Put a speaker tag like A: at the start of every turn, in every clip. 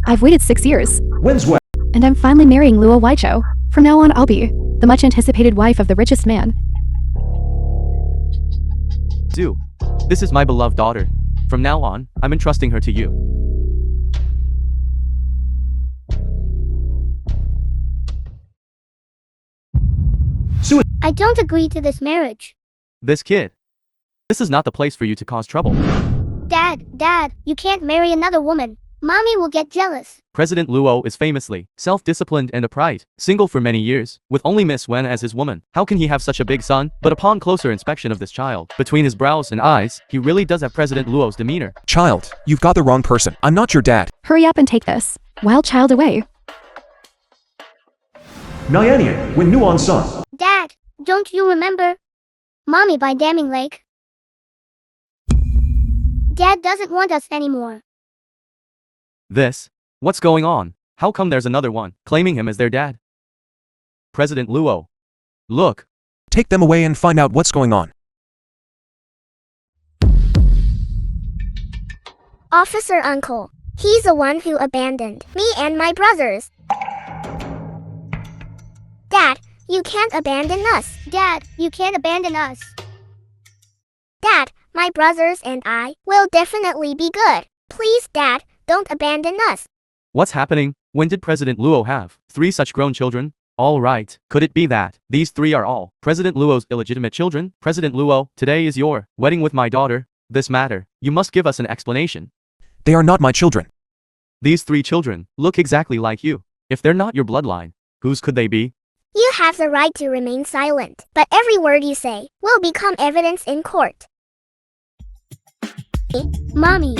A: I've waited 6 years.
B: When's when?
A: And I'm finally marrying Luo Waicho. From now on, I'll be the much-anticipated wife of the richest man.
C: Do. This is my beloved daughter. From now on, I'm entrusting her to you.
D: I don't agree to this marriage.
C: This kid. This is not the place for you to cause trouble.
D: Dad, you can't marry another woman. Mommy will get jealous.
C: President Luo is famously self-disciplined and upright, single for many years, with only Miss Wen as his woman. How can he have such a big son? But upon closer inspection of this child, between his brows and eyes, he really does have President Luo's demeanor.
B: Child, you've got the wrong person. I'm not your dad.
A: Hurry up and take this wild child away.
B: Nyanian, when Nuan son.
D: Dad, don't you remember? Mommy by Damming Lake. Dad doesn't want us anymore.
C: This? What's going on? How come there's another one, claiming him as their dad? President Luo. Look.
B: Take them away and find out what's going on.
D: Officer Uncle. He's the one who abandoned me and my brothers. Dad, you can't abandon us. Dad, you can't abandon us. Dad, my brothers and I will definitely be good. Please, Dad, don't abandon us.
C: What's happening? When did President Luo have 3 such grown children? All right, could it be that these 3 are all President Luo's illegitimate children? President Luo, today is your wedding with my daughter. This matter, you must give us an explanation.
B: They are not my children.
C: These 3 children look exactly like you. If they're not your bloodline, whose could they be?
D: You have the right to remain silent, but every word you say will become evidence in court. Mommy.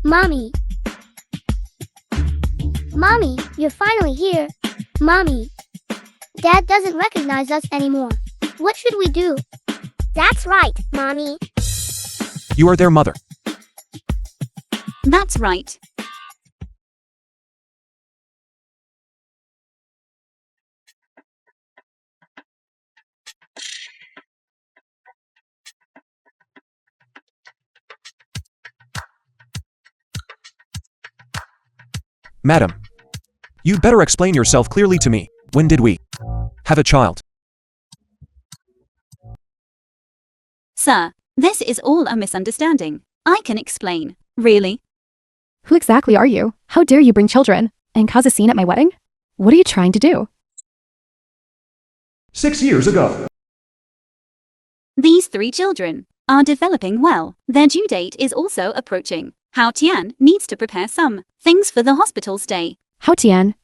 D: Mommy. Mommy, you're finally here. Mommy. Dad doesn't recognize us anymore. What should we do? That's right, Mommy.
B: You are their mother.
E: That's right.
B: Madam. You'd better explain yourself clearly to me. When did we have a child?
E: Sir, this is all a misunderstanding. I can explain. Really?
A: Who exactly are you? How dare you bring children and cause a scene at my wedding? What are you trying to do?
B: 6 years ago.
E: These 3 children are developing well. Their due date is also approaching. Hao Tian needs to prepare some things for the hospital stay.
A: Hao Tian.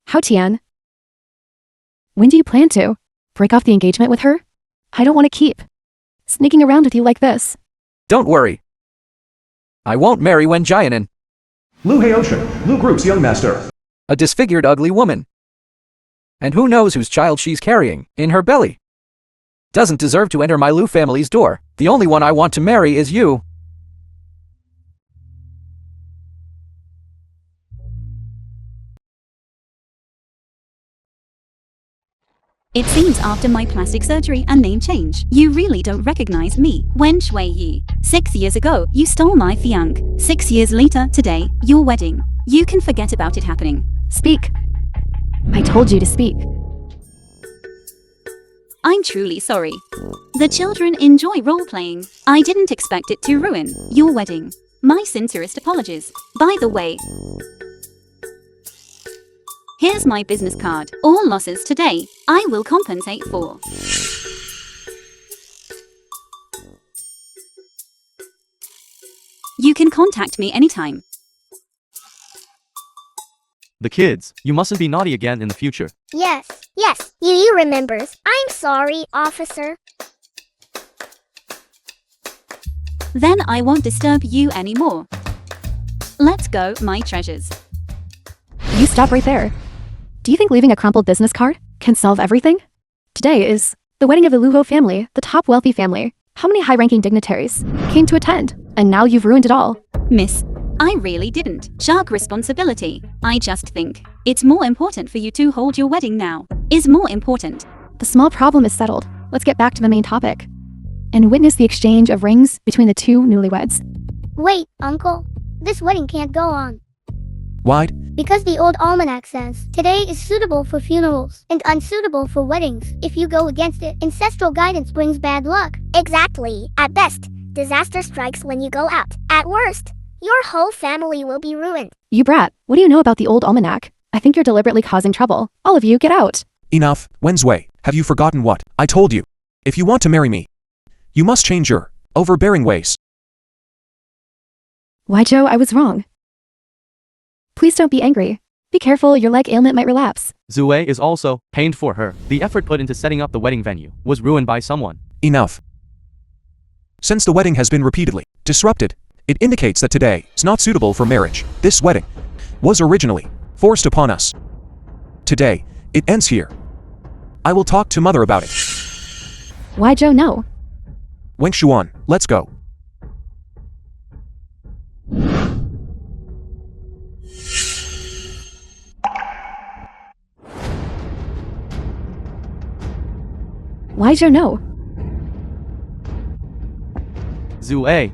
A: Hao Tian. When do you plan to break off the engagement with her? I don't want to keep sneaking around with you like this.
F: Don't worry. I won't marry Wen Jianan,
B: Lu Haoshan, Lu Group's young master.
F: a disfigured ugly woman. And who knows whose child she's carrying in her belly. Doesn't deserve to enter my Lu family's door. The only one I want to marry is you.
E: It seems after my plastic surgery and name change, you really don't recognize me. Wen Shuiyi. 6 years ago, you stole my fiancé. 6 years later, today, your wedding. You can forget about it happening.
A: Speak. I told you to speak.
E: I'm truly sorry. The children enjoy role-playing. I didn't expect it to ruin your wedding. My sincerest apologies. By the way, here's my business card. All losses today, I will compensate for. You can contact me anytime.
C: The kids, you mustn't be naughty again in the future.
D: Yes, you remembers. I'm sorry, officer.
E: Then I won't disturb you anymore. Let's go, my treasures.
A: You stop right there. Do you think leaving a crumpled business card can solve everything? Today is the wedding of the Luo family, the top wealthy family. How many high-ranking dignitaries came to attend? And now you've ruined it all.
E: Miss, I really didn't. Shark responsibility. I just think it's more important for you to hold your wedding now. Is more important.
A: The small problem is settled. Let's get back to the main topic. And witness the exchange of rings between the two newlyweds.
D: Wait, Uncle. This wedding can't go on.
B: Why?
D: Because the old almanac says, today is suitable for funerals and unsuitable for weddings. If you go against it, ancestral guidance brings bad luck. Exactly. At best, disaster strikes when you go out. At worst, your whole family will be ruined.
A: You brat, what do you know about the old almanac? I think you're deliberately causing trouble. All of you, get out.
B: Enough, Wednesday. Have you forgotten what I told you? If you want to marry me, you must change your overbearing ways.
A: Why, Joe, I was wrong. Please don't be angry. Be careful, your leg ailment might relapse.
C: Zue is also pained for her. The effort put into setting up the wedding venue was ruined by someone.
B: Enough. Since the wedding has been repeatedly disrupted, it indicates that today is not suitable for marriage. This wedding was originally forced upon us. Today, it ends here. I will talk to mother about it.
A: Why, Joe, no?
B: Wang Xuan, let's go.
A: Why, Joe, no?
C: Zue.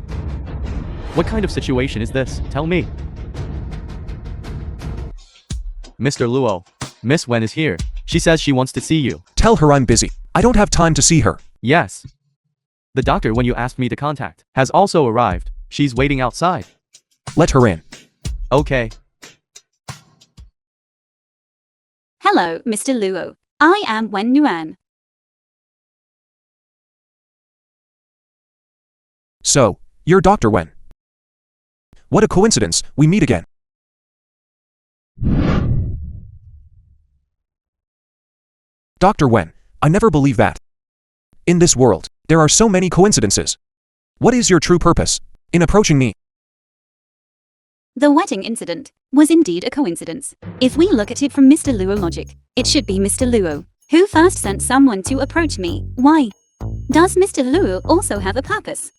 C: What kind of situation is this? Tell me. Mr. Luo. Miss Wen is here. She says she wants to see you.
B: Tell her I'm busy. I don't have time to see her.
C: Yes. The doctor when you asked me to contact has also arrived. She's waiting outside.
B: Let her in.
C: Okay.
E: Hello, Mr. Luo. I am Wen Nuan.
B: So, you're Dr. Wen. What a coincidence, we meet again. Dr. Wen, I never believe that. In this world, there are so many coincidences. What is your true purpose in approaching me?
E: The wedding incident was indeed a coincidence. If we look at it from Mr. Luo logic, it should be Mr. Luo who first sent someone to approach me. Why? Does Mr. Luo also have a purpose?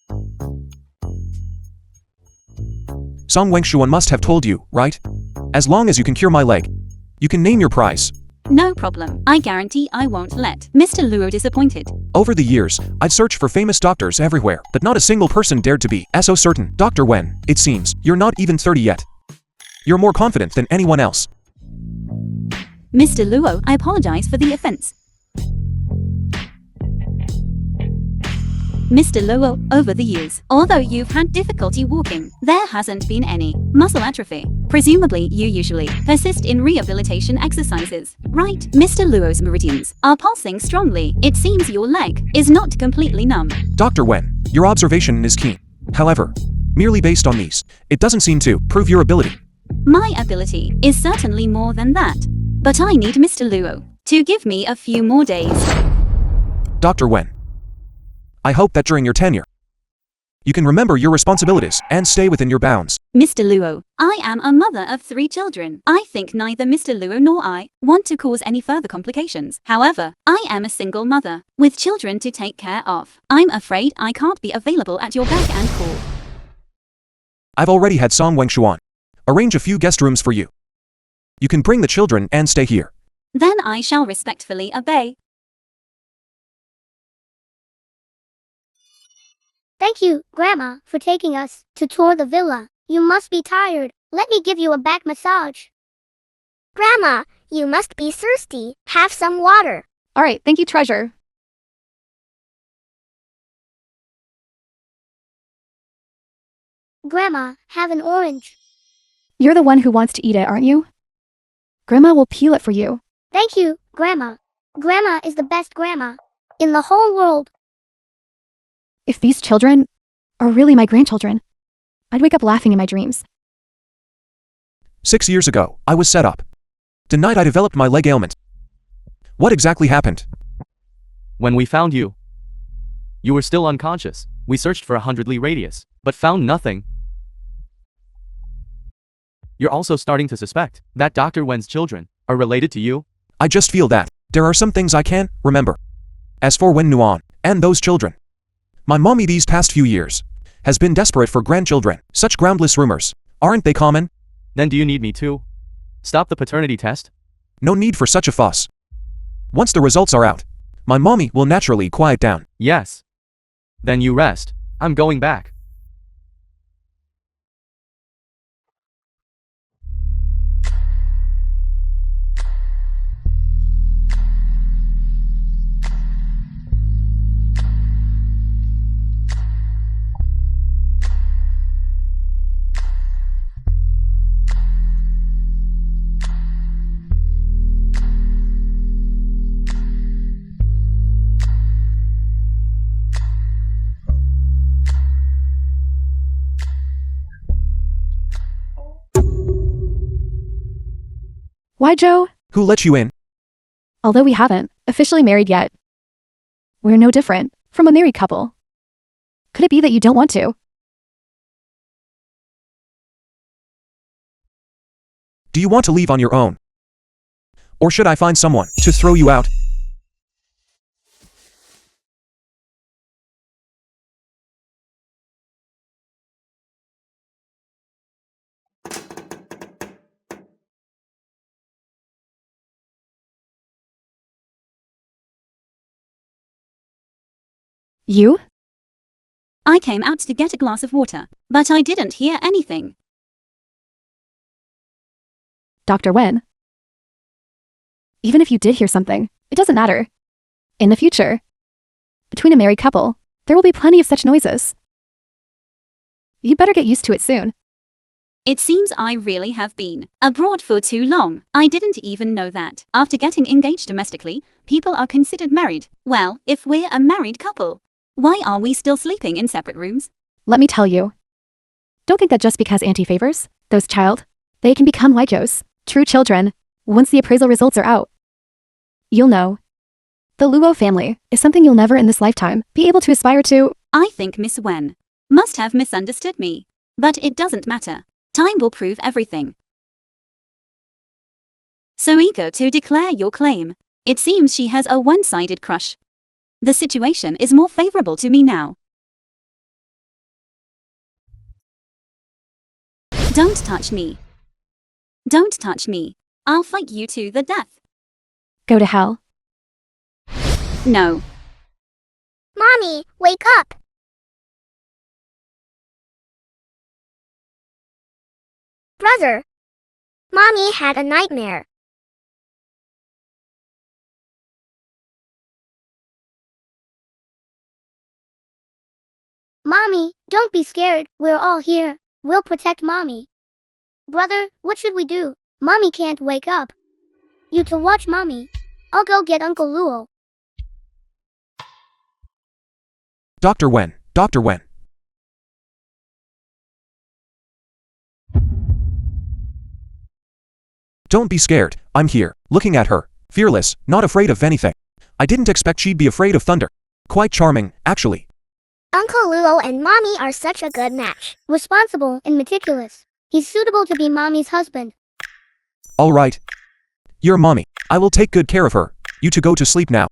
B: Song Wengshuan must have told you, right? As long as you can cure my leg, you can name your prize.
E: No problem. I guarantee I won't let Mr. Luo disappointed.
B: Over the years, I've searched for famous doctors everywhere, but not a single person dared to be so certain. Dr. Wen, it seems, you're not even 30 yet. You're more confident than anyone else.
E: Mr. Luo, I apologize for the offense. Mr. Luo, over the years, although you've had difficulty walking, there hasn't been any muscle atrophy. Presumably, you usually persist in rehabilitation exercises, right? Mr. Luo's meridians are pulsing strongly. It seems your leg is not completely numb.
B: Dr. Wen, your observation is keen. However, merely based on these, it doesn't seem to prove your ability.
E: My ability is certainly more than that. But I need Mr. Luo to give me a few more days.
B: Dr. Wen, I hope that during your tenure, you can remember your responsibilities and stay within your bounds.
E: Mr. Luo, I am a mother of 3 children. I think neither Mr. Luo nor I want to cause any further complications. However, I am a single mother with children to take care of. I'm afraid I can't be available at your beck and call.
B: I've already had Song Wengshuan arrange a few guest rooms for you. You can bring the children and stay here.
E: Then I shall respectfully obey.
D: Thank you, Grandma, for taking us to tour the villa. You must be tired. Let me give you a back massage. Grandma, you must be thirsty. Have some water.
A: All right, thank you, treasure.
D: Grandma, have an orange.
A: You're the one who wants to eat it, aren't you? Grandma will peel it for you.
D: Thank you, Grandma. Grandma is the best grandma in the whole world.
A: If these children are really my grandchildren, I'd wake up laughing in my dreams.
B: 6 years ago, I was set up. The night I developed my leg ailment. What exactly happened?
C: When we found you, you were still unconscious. We searched for 100 li radius, but found nothing. You're also starting to suspect that Dr. Wen's children are related to you?
B: I just feel that there are some things I can't remember. As for Wen Nuan and those children, my mommy these past few years has been desperate for grandchildren. Such groundless rumors Aren't they common?
C: Then do you need me to stop the paternity test?
B: No need for such a fuss. Once the results are out, my mommy will naturally quiet down.
C: Yes. Then you rest. I'm going back.
A: Why, Joe?
B: Who let you in?
A: Although we haven't officially married yet, we're no different from a married couple. Could it be that you don't want to?
B: Do you want to leave on your own? Or should I find someone to throw you out?
A: You?
E: I came out to get a glass of water, but I didn't hear anything.
A: Dr. Wen? Even if you did hear something, it doesn't matter. In the future, between a married couple, there will be plenty of such noises. You'd better get used to it soon.
E: It seems I really have been abroad for too long. I didn't even know that. After getting engaged domestically, people are considered married. Well, if we're a married couple, why are we still sleeping in separate rooms?
A: Let me tell you. Don't think that just because Auntie favors those child, they can become like yours, true children, once the appraisal results are out. You'll know. The Luo family is something you'll never in this lifetime be able to aspire to.
E: I think Miss Wen must have misunderstood me. But it doesn't matter. Time will prove everything. So eager to declare your claim. It seems she has a one-sided crush. The situation is more favorable to me now. Don't touch me. Don't touch me. I'll fight you to the death.
A: Go to hell.
E: No.
D: Mommy, wake up! Brother! Mommy had a nightmare. Mommy, don't be scared. We're all here. We'll protect Mommy. Brother, what should we do? Mommy can't wake up. You to watch Mommy. I'll go get Uncle Luo.
B: Dr. Wen, Dr. Wen. Don't be scared, I'm here, looking at her, fearless, not afraid of anything. I didn't expect she'd be afraid of thunder. Quite charming, actually.
D: Uncle Luo and Mommy are such a good match. Responsible and meticulous. He's suitable to be Mommy's husband.
B: All right. You're Mommy. I will take good care of her. You to go to sleep now.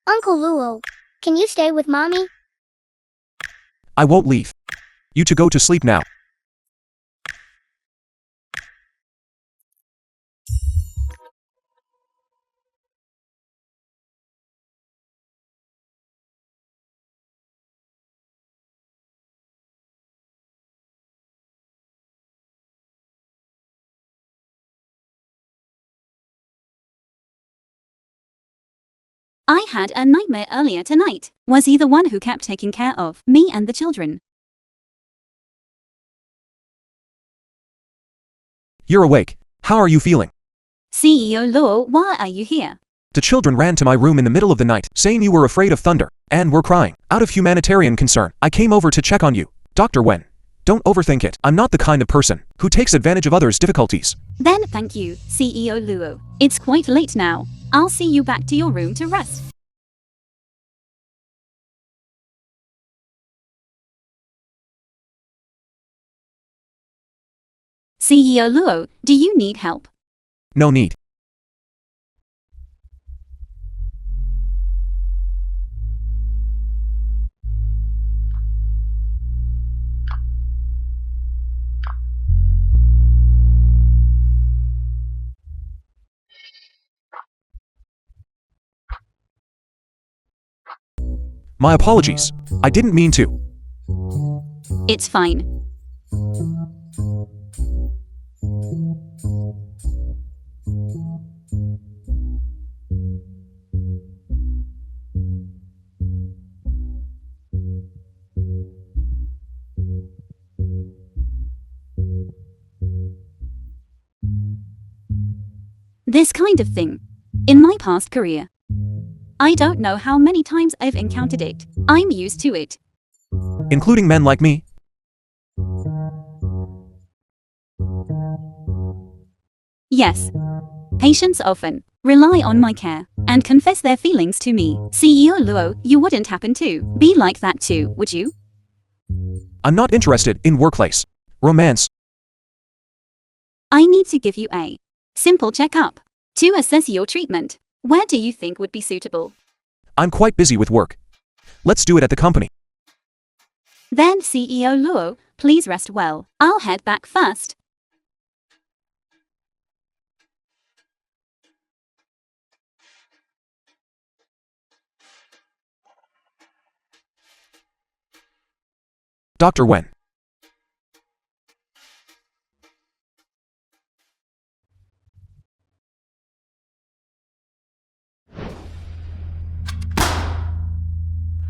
D: Uncle Luo, can you stay with Mommy?
B: I won't leave. You to go to sleep now.
E: I had a nightmare earlier tonight. Was he the one who kept taking care of me and the children?
B: You're awake. How are you feeling?
E: CEO Luo, why are you here?
B: The children ran to my room in the middle of the night, saying you were afraid of thunder, and were crying. Out of humanitarian concern, I came over to check on you. Dr. Wen. Don't overthink it. I'm not the kind of person who takes advantage of others' difficulties.
E: Then thank you, CEO Luo. It's quite late now. I'll see you back to your room to rest. CEO Luo, do you need help?
B: No need. My apologies. I didn't mean to.
E: It's fine. This kind of thing. In my past career, I don't know how many times I've encountered it. I'm used to it.
B: Including men like me.
E: Yes. Patients often rely on my care and confess their feelings to me. CEO Luo, you wouldn't happen to be like that too, would you?
B: I'm not interested in workplace romance.
E: I need to give you a simple checkup to assess your treatment. Where do you think would be suitable?
B: I'm quite busy with work. Let's do it at the company.
E: Then CEO Luo, please rest well. I'll head back first.
B: Dr. Wen.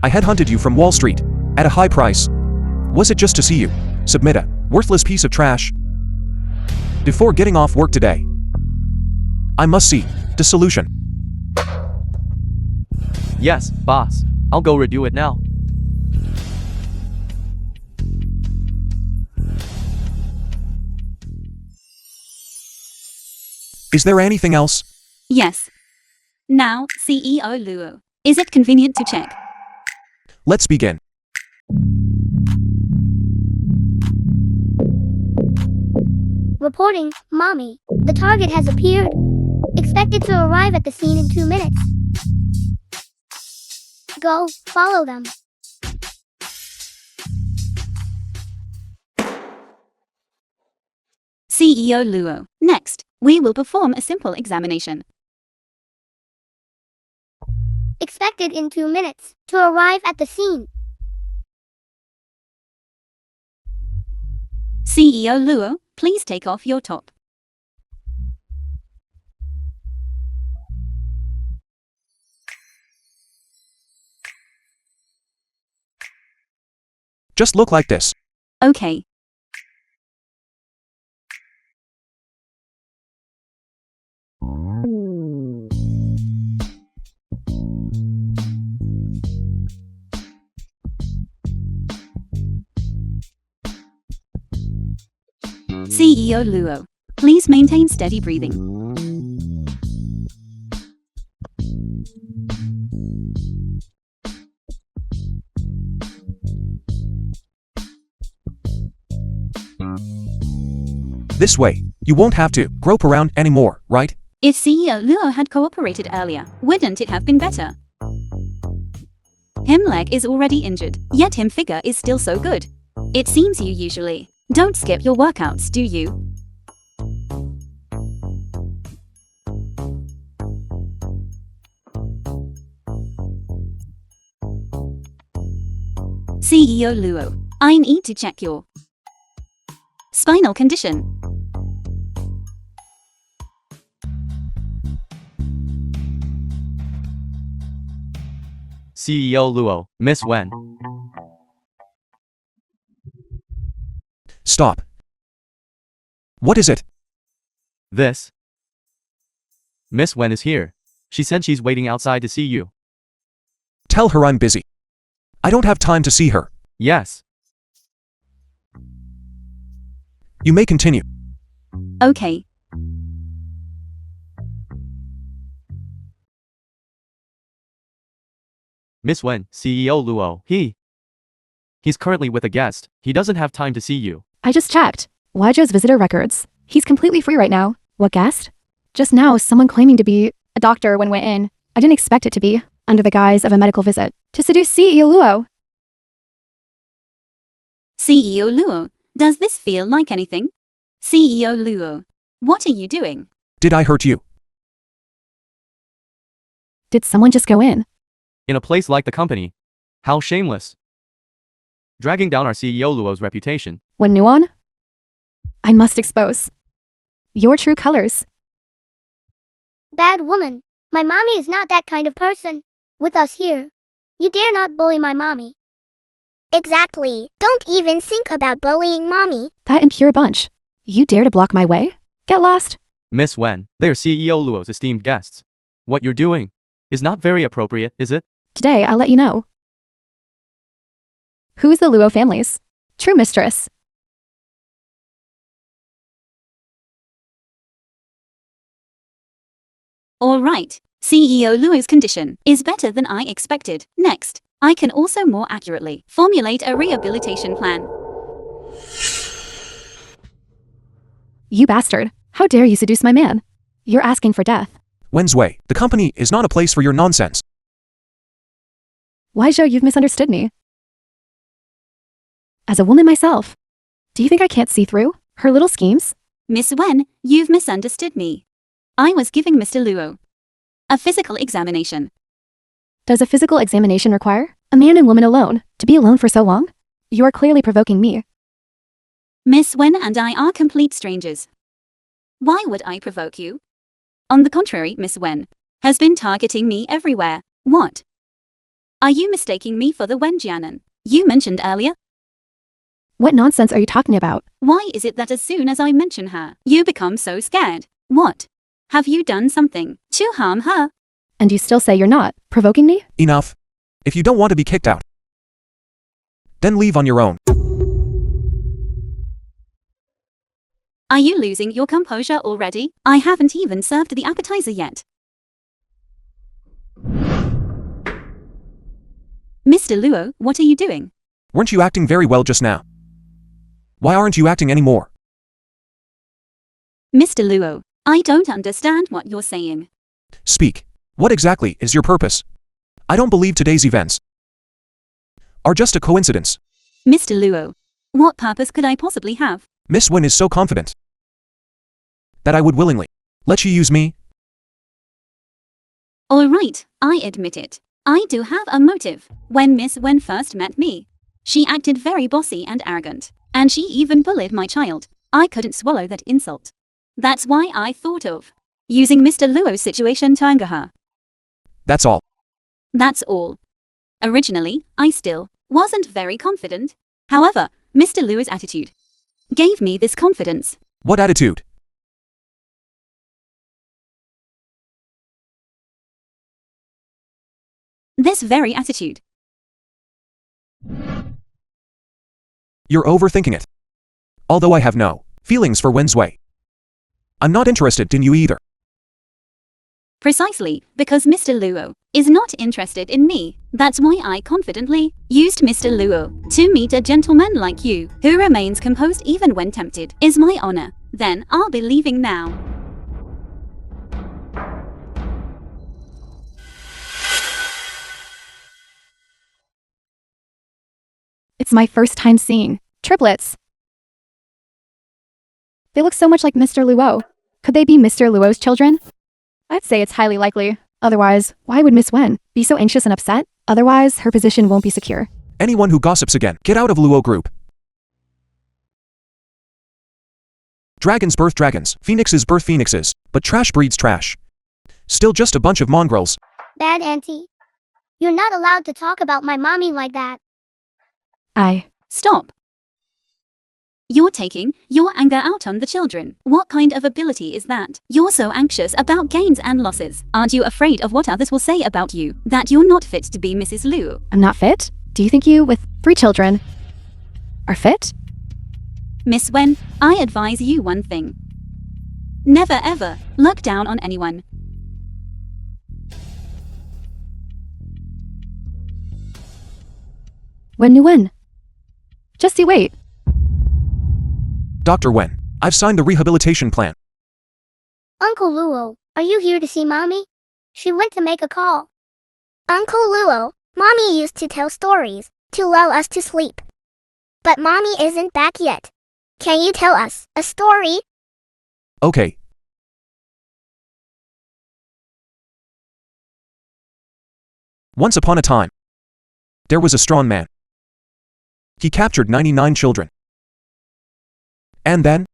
B: I headhunted you from Wall Street at a high price. Was it just to see you submit a worthless piece of trash? Before getting off work today, I must see the solution.
C: Yes, boss. I'll go redo it now.
B: Is there anything else?
E: Yes. Now, CEO Luo, is it convenient to check?
B: Let's begin.
D: Reporting, Mommy. The target has appeared. Expected to arrive at the scene in 2 minutes. Go, follow them.
E: CEO Luo, next, we will perform a simple examination.
D: Expected in 2 minutes to arrive at the scene.
E: CEO Luo, please take off your top.
B: Just look like this.
E: Okay. CEO Luo, please maintain steady breathing.
B: This way, you won't have to grope around anymore, right?
E: If CEO Luo had cooperated earlier, wouldn't it have been better? Him leg is already injured, yet him figure is still so good. It seems you usually don't skip your workouts, do you? CEO Luo, I need to check your spinal condition.
C: CEO Luo, Miss Wen.
B: Stop. What is it?
C: This. Miss Wen is here. She said she's waiting outside to see you.
B: Tell her I'm busy. I don't have time to see her.
C: Yes.
B: You may continue.
E: Okay.
C: Miss Wen, CEO Luo, he's currently with a guest. He doesn't have time to see you.
A: I just checked. Waijo's visitor records. He's completely free right now. What guest? Just now, someone claiming to be a doctor when went in. I didn't expect it to be, under the guise of a medical visit, to seduce CEO Luo.
E: CEO Luo, does this feel like anything? CEO Luo, what are you doing?
B: Did I hurt you?
A: Did someone just go in?
C: In a place like the company, How shameless. Dragging down our CEO Luo's reputation.
A: When Nuon? I must expose your true colors.
D: Bad woman. My mommy is not that kind of person. With us here, you dare not bully my mommy. Exactly. Don't even think about bullying mommy.
A: That impure bunch. You dare to block my way? Get lost.
C: Miss Wen, they're CEO Luo's esteemed guests. What you're doing is not very appropriate, is it?
A: Today I'll let you know. Who's the Luo family's true mistress?
E: All right. CEO Luo's condition is better than I expected. Next, I can also more accurately formulate a rehabilitation plan.
A: You bastard. How dare you seduce my man? You're asking for death.
B: Wenzwei, the company is not a place for your nonsense.
A: Why, Zhou, you've misunderstood me. As a woman myself, do you think I can't see through her little schemes?
E: Miss Wen, you've misunderstood me. I was giving Mr. Luo a physical examination.
A: Does a physical examination require a man and woman alone to be alone for so long? You are clearly provoking me.
E: Miss Wen and I are complete strangers. Why would I provoke you? On the contrary, Miss Wen has been targeting me everywhere. What? Are you mistaking me for the Wen Jianan you mentioned earlier?
A: What nonsense are you talking about?
E: Why is it that as soon as I mention her, you become so scared? What? Have you done something to harm her?
A: And you still say you're not provoking me?
B: Enough. If you don't want to be kicked out, then leave on your own.
E: Are you losing your composure already? I haven't even served the appetizer yet. Mr. Luo, what are you doing?
B: Weren't you acting very well just now? Why aren't you acting anymore?
E: Mr. Luo, I don't understand what you're saying.
B: Speak. What exactly is your purpose? I don't believe today's events are just a coincidence.
E: Mr. Luo, what purpose could I possibly have?
B: Miss Wen is so confident that I would willingly let you use me.
E: All right, I admit it. I do have a motive. When Miss Wen first met me, she acted very bossy and arrogant, and she even bullied my child. I couldn't swallow that insult. That's why I thought of using Mr. Luo's situation to anger her.
B: That's all.
E: That's all. Originally, I still wasn't very confident. However, Mr. Luo's attitude gave me this confidence.
B: What attitude?
E: This very attitude.
B: You're overthinking it. Although I have no feelings for Wenzwei, I'm not interested in you either.
E: Precisely, because Mr. Luo is not interested in me. That's why I confidently used Mr. Luo to meet a gentleman like you, who remains composed even when tempted. Is my honor. Then I'll be leaving now.
A: It's my first time seeing triplets. They look so much like Mr. Luo. Could they be Mr. Luo's children? I'd say it's highly likely. Otherwise, why would Miss Wen be so anxious and upset? Otherwise, her position won't be secure.
B: Anyone who gossips again, get out of Luo Group. Dragons birth dragons, phoenixes birth phoenixes, but trash breeds trash. Still just a bunch of mongrels.
D: Bad auntie. You're not allowed to talk about my mommy like that.
E: Stop. You're taking your anger out on the children. What kind of ability is that? You're so anxious about gains and losses. Aren't you afraid of what others will say about you? That you're not fit to be Mrs. Luo?
A: I'm not fit? Do you think you, with 3 children, are fit?
E: Miss Wen, I advise you one thing. Never ever look down on anyone.
A: Wen. Just you wait.
B: Dr. Wen, I've signed the rehabilitation plan.
D: Uncle Luo, are you here to see mommy? She went to make a call. Uncle Luo, mommy used to tell stories to lull us to sleep. But mommy isn't back yet. Can you tell us a story?
B: Okay. Once upon a time, There was a strong man. He captured 99 children. And then?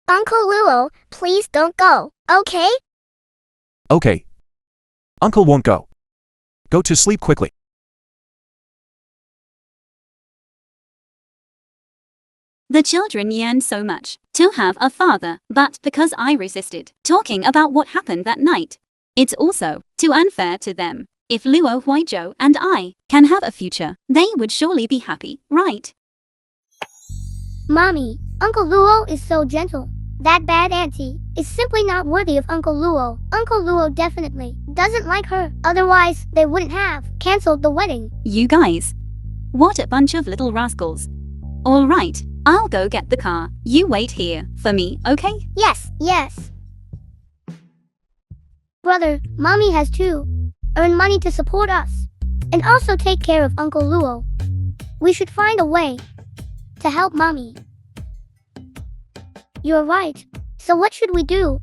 D: Uncle Luo, please don't go, okay?
B: Okay. Uncle won't go. Go to sleep quickly.
E: The children yearned so much to have a father, but because I resisted talking about what happened that night, it's also too unfair to them. If Luo Huizhou and I can have a future, they would surely be happy, right?
D: Mommy, Uncle Luo is so gentle. That bad auntie is simply not worthy of Uncle Luo. Uncle Luo definitely doesn't like her. Otherwise, they wouldn't have canceled the wedding.
E: You guys. What a bunch of little rascals. All right, I'll go get the car. You wait here for me, okay?
D: Yes, yes. Brother, Mommy has to earn money to support us and also take care of Uncle Luo. We should find a way to help Mommy. You're right. So what should we do?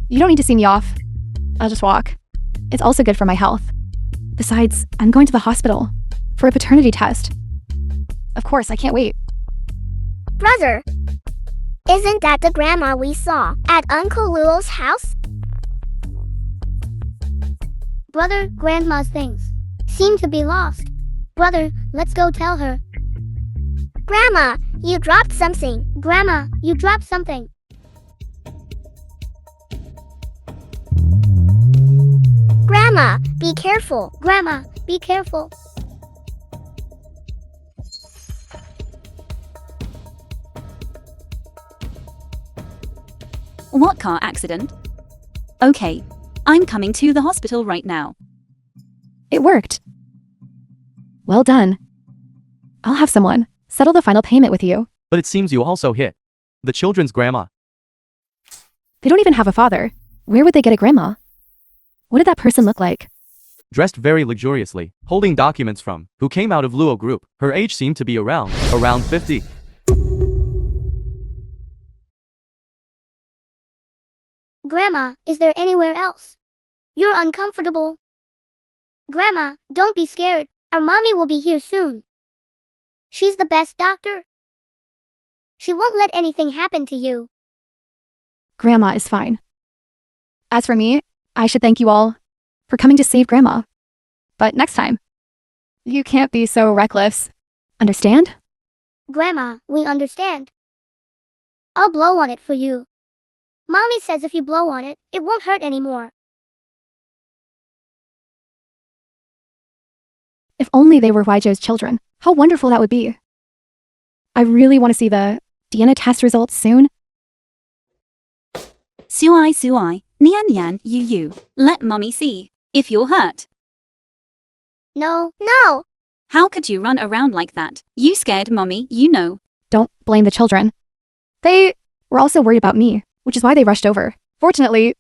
A: You don't need to see me off. I'll just walk. It's also good for my health. Besides, I'm going to the hospital for a paternity test. Of course, I can't wait.
D: Brother, isn't that the grandma we saw at Uncle Luo's house? Brother, grandma's things seem to be lost. Brother, let's go tell her. Grandma, you dropped something. Grandma, you dropped something. Grandma, be careful. Grandma, be careful.
E: What car accident? Okay, I'm coming to the hospital right now.
A: It worked. Well done. I'll have someone settle the final payment with you.
C: But it seems you also hit the children's grandma.
A: They don't even have a father. Where would they get a grandma? What did that person look like?
C: Dressed very luxuriously, holding documents from who came out of Luo Group. Her age seemed to be around 50.
D: Grandma, is there anywhere else? You're uncomfortable. Grandma, don't be scared. Our mommy will be here soon. She's the best doctor. She won't let anything happen to you.
A: Grandma is fine. As for me, I should thank you all for coming to save Grandma. But next time, you can't be so reckless. Understand?
D: Grandma, we understand. I'll blow on it for you. Mommy says if you blow on it, it won't hurt anymore.
A: If only they were Huizhou's children. How wonderful that would be. I really want to see the DNA test results soon.
E: Suai, Nian, you. Let mommy see if you're hurt.
D: No, no.
E: How could you run around like that? You scared mommy, you know.
A: Don't blame the children. They were also worried about me, which is why they rushed over. Fortunately,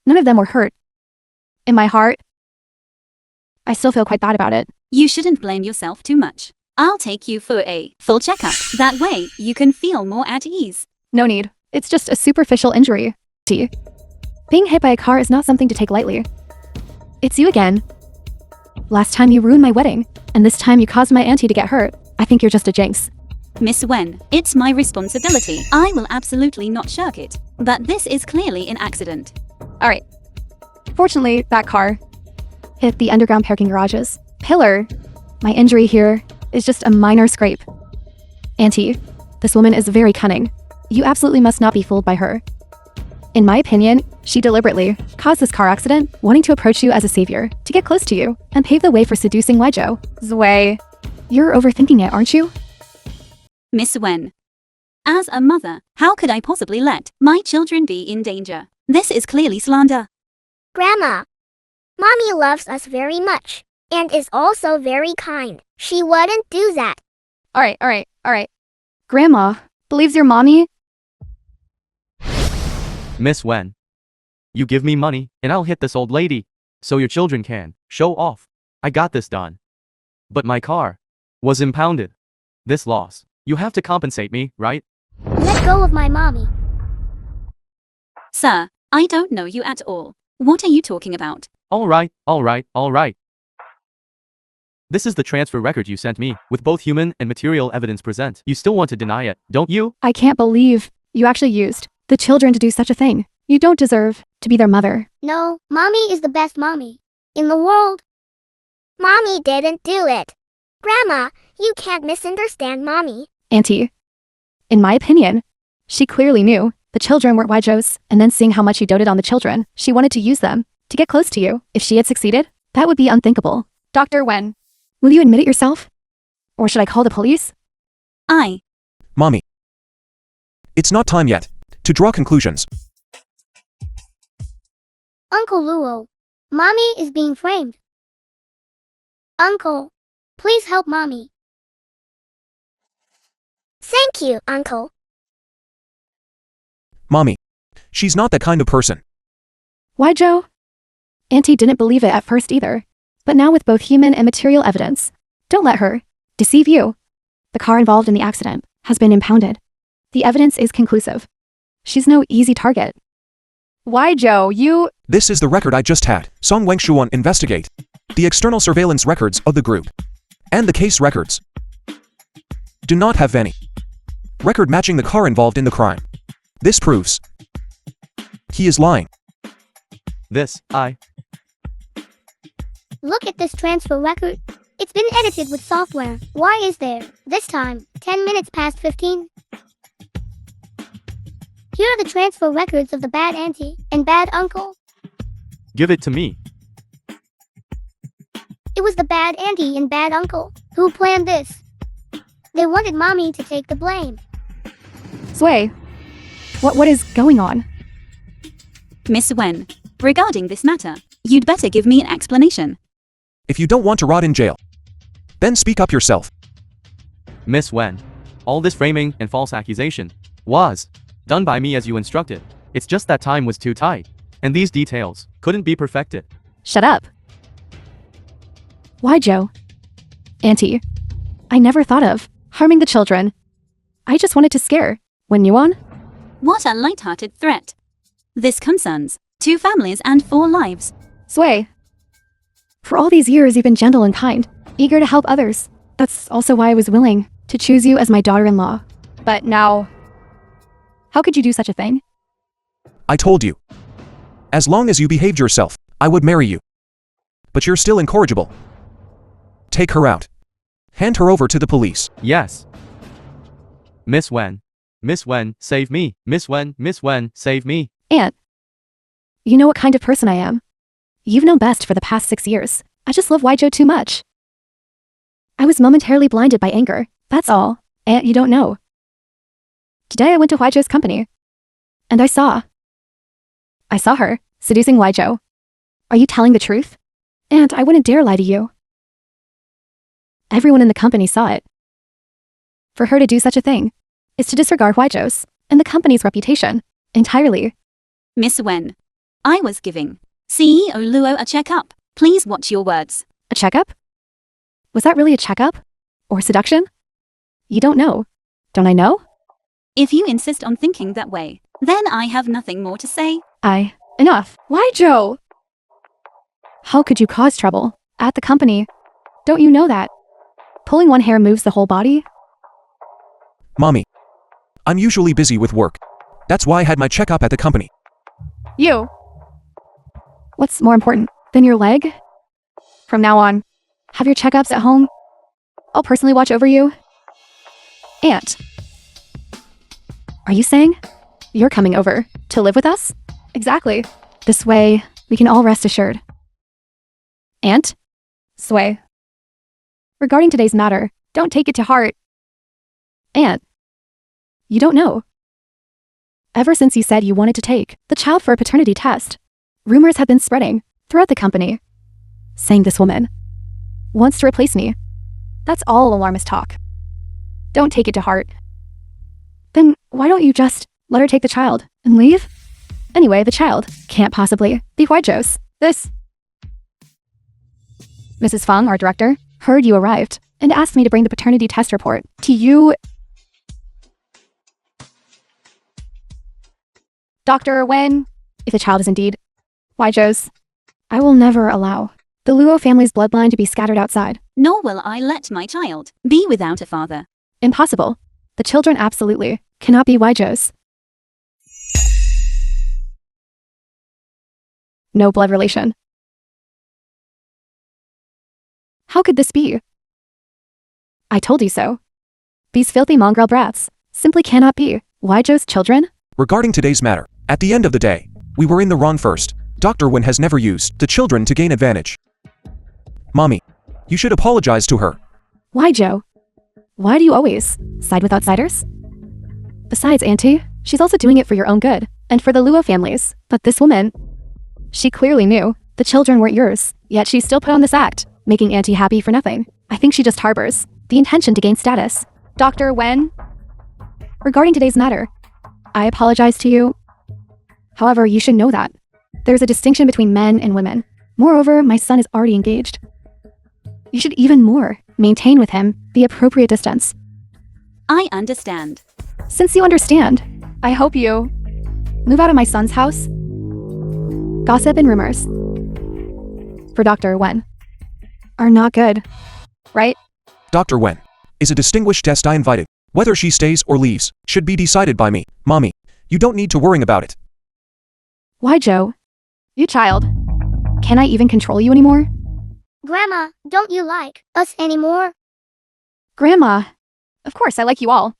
A: none of them were hurt. In my heart, I still feel quite bad about it.
E: You shouldn't blame yourself too much. I'll take you for a full checkup. That way, you can feel more at ease.
A: No need. It's just a superficial injury. Being hit by a car is not something to take lightly. It's you again. Last time you ruined my wedding, and this time you caused my auntie to get hurt. I think you're just a jinx.
E: Miss Wen, it's my responsibility. I will absolutely not shirk it. But this is clearly an accident.
A: Alright. Fortunately, that car hit the underground parking garage's pillar. My injury here is just a minor scrape. Auntie, this woman is very cunning. You absolutely must not be fooled by her. In my opinion, she deliberately caused this car accident, wanting to approach you as a savior, to get close to you, and pave the way for seducing Huizhou. Zwei, you're overthinking it, aren't you?
E: Miss Wen. As a mother, how could I possibly let my children be in danger? This is clearly slander.
D: Grandma, Mommy loves us very much, and is also very kind. She wouldn't do that.
A: Alright. Grandma believes your mommy?
C: Miss Wen. You give me money, and I'll hit this old lady. so your children can show off. I got this done. But my car was impounded. This loss. You have to compensate me, right?
D: Let go of my mommy.
E: Sir, I don't know you at all. What are you talking about?
C: Alright. This is the transfer record you sent me, with both human and material evidence present. You still want to deny it, don't you?
A: I can't believe you actually used the children to do such a thing. You don't deserve to be their mother.
D: No, mommy is the best mommy in the world. Mommy didn't do it. Grandma, you can't misunderstand mommy.
A: Auntie, in my opinion, she clearly knew the children were Waijo's, and then seeing how much you doted on the children, she wanted to use them to get close to you. If she had succeeded, that would be unthinkable. Dr. Wen, will you admit it yourself? Or should I call the police?
B: Mommy. It's not time yet to draw conclusions.
D: Uncle Luo, mommy is being framed. Uncle, please help mommy. Thank you, Uncle.
B: Mommy. She's not that kind of person.
A: Waijo? Auntie didn't believe it at first either. But now with both human and material evidence, don't let her deceive you. The car involved in the accident has been impounded. The evidence is conclusive. She's no easy target. Waijo, you...
B: This is the record I just had. Song Wengshuan investigate the external surveillance records of the group and the case records do not have any record matching the car involved in the crime. This proves he is lying.
D: Look at this transfer record. It's been edited with software. Why is there, this time, 10 minutes past 15? Here are the transfer records of the bad auntie and bad uncle.
C: Give it to me.
D: It was the bad auntie and bad uncle who planned this. They wanted mommy to take the blame.
A: Sway, what is going on?
E: Miss Wen, regarding this matter, you'd better give me an explanation.
B: If you don't want to rot in jail, then speak up yourself.
C: Miss Wen, all this framing and false accusation was done by me as you instructed. It's just that time was too tight, and these details couldn't be perfected.
A: Shut up. Waijo? Auntie, I never thought of harming the children. I just wanted to scare. When you on?
E: What a light-hearted threat. This concerns 2 families and 4 lives.
A: Sway, for all these years you've been gentle and kind, eager to help others. That's also why I was willing to choose you as my daughter-in-law. But now, how could you do such a thing?
B: I told you. As long as you behaved yourself, I would marry you. But you're still incorrigible. Take her out. Hand her over to the police.
C: Yes. Miss Wen, save me. Miss Wen, save me.
A: Aunt, you know what kind of person I am. You've known best for the past 6 years. I just love Waijo too much. I was momentarily blinded by anger. That's all. Aunt, you don't know. Today I went to Waijo's company. And I saw her seducing Waijo. Are you telling the truth? Aunt, I wouldn't dare lie to you. Everyone in the company saw it. For her to do such a thing is to disregard Waijo's and the company's reputation entirely.
E: Miss Wen, I was giving CEO Luo a checkup. Please watch your words.
A: A checkup? Was that really a checkup? Or seduction? You don't know. Don't I know?
E: If you insist on thinking that way, then I have nothing more to say.
A: Enough. Waijo! How could you cause trouble at the company? Don't you know that? Pulling one hair moves the whole body?
B: Mommy. I'm usually busy with work. That's why I had my checkup at the company.
A: You! What's more important than your leg? From now on, have your checkups at home. I'll personally watch over you. Aunt. Are you saying you're coming over to live with us? Exactly. This way, we can all rest assured. Aunt? Sway. Regarding today's matter, don't take it to heart. Aunt. You don't know. Ever since you said you wanted to take the child for a paternity test, rumors have been spreading throughout the company, saying this woman wants to replace me. That's all alarmist talk. Don't take it to heart. Then why don't you just let her take the child and leave? Anyway, the child can't possibly be Waijo's. This Mrs. Feng, our director, heard you arrived and asked me to bring the paternity test report to you. Dr. Wen, if the child is indeed Joe's, I will never allow the Luo family's bloodline to be scattered outside.
E: Nor will I let my child be without a father.
A: Impossible. The children absolutely cannot be Joe's. No blood relation. How could this be? I told you so. These filthy mongrel brats simply cannot be Joe's children.
B: Regarding today's matter, at the end of the day, we were in the wrong first. Dr. Wen has never used the children to gain advantage. Mommy, you should apologize to her.
A: Why, Joe? Why do you always side with outsiders? Besides, Auntie, she's also doing it for your own good and for the Luo families. But this woman, she clearly knew the children weren't yours, yet she still put on this act, making Auntie happy for nothing. I think she just harbors the intention to gain status. Dr. Wen, regarding today's matter, I apologize to you. However, you should know that there's a distinction between men and women. Moreover, my son is already engaged. You should even more maintain with him the appropriate distance.
E: I understand.
A: Since you understand, I hope you move out of my son's house. Gossip and rumors for Dr. Wen are not good, right?
B: Dr. Wen is a distinguished guest I invited. Whether she stays or leaves should be decided by me. Mommy, you don't need to worry about it.
A: Why, Joe? You child. Can I even control you anymore?
D: Grandma, don't you like us anymore?
A: Grandma, of course I like you all.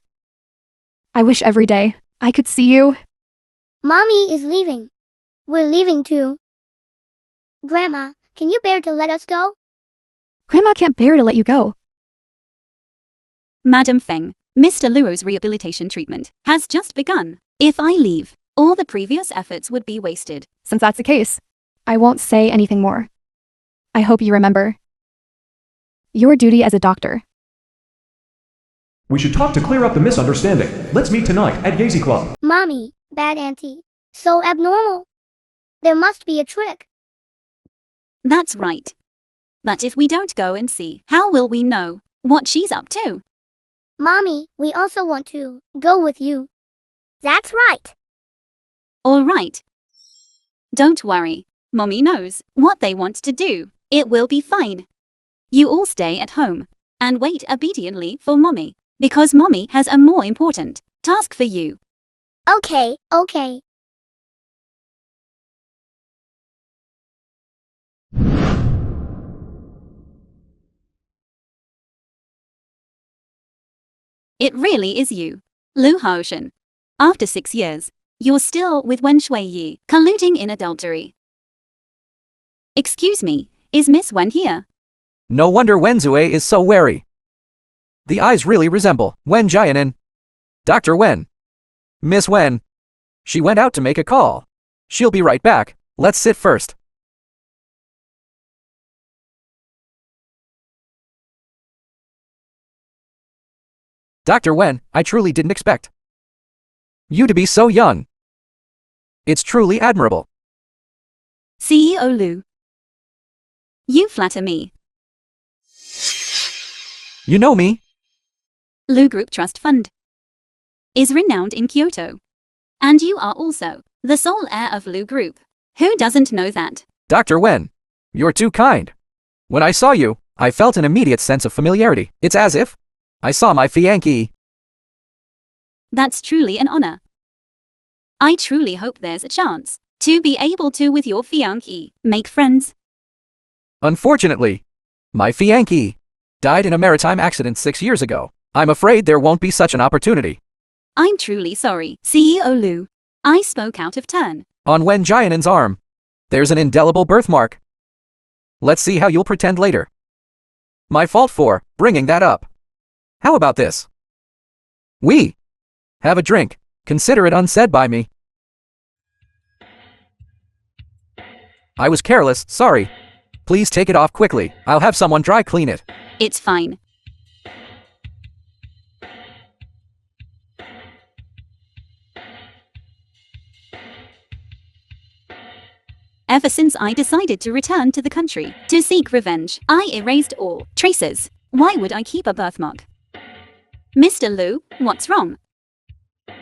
A: I wish every day I could see you.
D: Mommy is leaving. We're leaving too. Grandma, can you bear to let us go?
A: Grandma can't bear to let you go.
E: Madam Feng, Mr. Luo's rehabilitation treatment has just begun. If I leave, all the previous efforts would be wasted.
A: Since that's the case, I won't say anything more. I hope you remember your duty as a doctor.
G: We should talk to clear up the misunderstanding. Let's meet tonight at Yazy Club.
D: Mommy, bad auntie. So abnormal. There must be a trick.
E: That's right. But if we don't go and see, how will we know what she's up to?
D: Mommy, we also want to go with you. That's right.
E: All right. Don't worry. Mommy knows what they want to do. It will be fine. You all stay at home and wait obediently for Mommy, because Mommy has a more important task for you.
D: Okay.
E: It really is you, Lu Haoshan. After 6 years, you're still with Wen Shuiyi, colluding in adultery. Excuse me, is Miss Wen here?
F: No wonder Wen Zue is so wary. The eyes really resemble Wen Jianan. Dr. Wen. Miss Wen. She went out to make a call. She'll be right back. Let's sit first. Dr. Wen, I truly didn't expect you to be so young. It's truly admirable.
E: CEO Lu. You flatter me.
F: You know me.
E: Lu Group Trust Fund is renowned in Kyoto. And you are also the sole heir of Lu Group. Who doesn't know that?
F: Dr. Wen, you're too kind. When I saw you, I felt an immediate sense of familiarity. It's as if I saw my fiancé.
E: That's truly an honor. I truly hope there's a chance to be able to, with your fiancé, make friends.
F: Unfortunately, my fiancé died in a maritime accident 6 years ago. I'm afraid there won't be such an opportunity.
E: I'm truly sorry, CEO Lu. I spoke out of turn.
F: On Wen Jianan's arm, there's an indelible birthmark. Let's see how you'll pretend later. My fault for bringing that up. How about this? We have a drink. Consider it unsaid by me. I was careless, sorry. Please take it off quickly. I'll have someone dry clean it.
E: It's fine. Ever since I decided to return to the country to seek revenge, I erased all traces. Why would I keep a birthmark? Mr. Liu, what's wrong?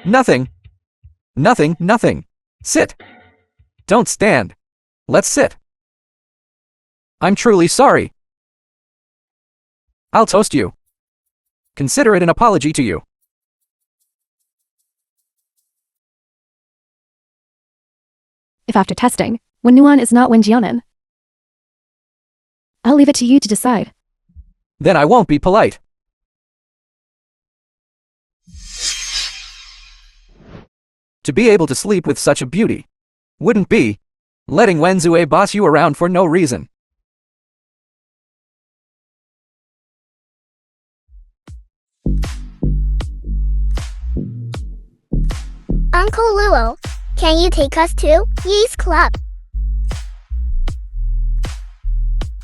F: Nothing. Nothing. Sit. Don't stand. Let's sit. I'm truly sorry. I'll toast you. Consider it an apology to you.
A: If after testing, Wennuan is not Wenjianan, I'll leave it to you to decide.
F: Then I won't be polite. To be able to sleep with such a beauty wouldn't be letting Wenzue boss you around for no reason.
D: Uncle Luo, can you take us to Yee's club?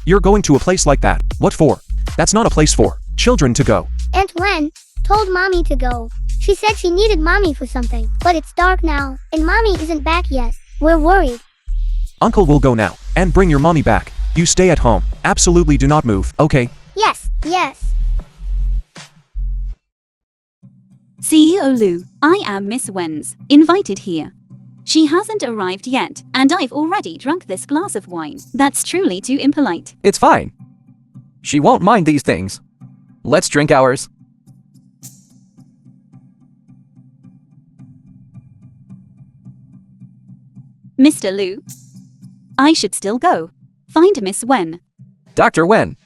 B: You're going to a place like that. What for? That's not a place for children to go.
D: Aunt Wen told Mommy to go. She said she needed Mommy for something, but it's dark now, and Mommy isn't back yet. We're worried.
B: Uncle will go now, and bring your mommy back. You stay at home. Absolutely do not move, okay?
D: Yes.
E: CEO Liu, I am Miss Wen's invited here. She hasn't arrived yet, and I've already drunk this glass of wine. That's truly too impolite.
F: It's fine. She won't mind these things. Let's drink ours.
E: Mr. Liu, I should still go. Find Miss Wen.
F: Dr. Wen,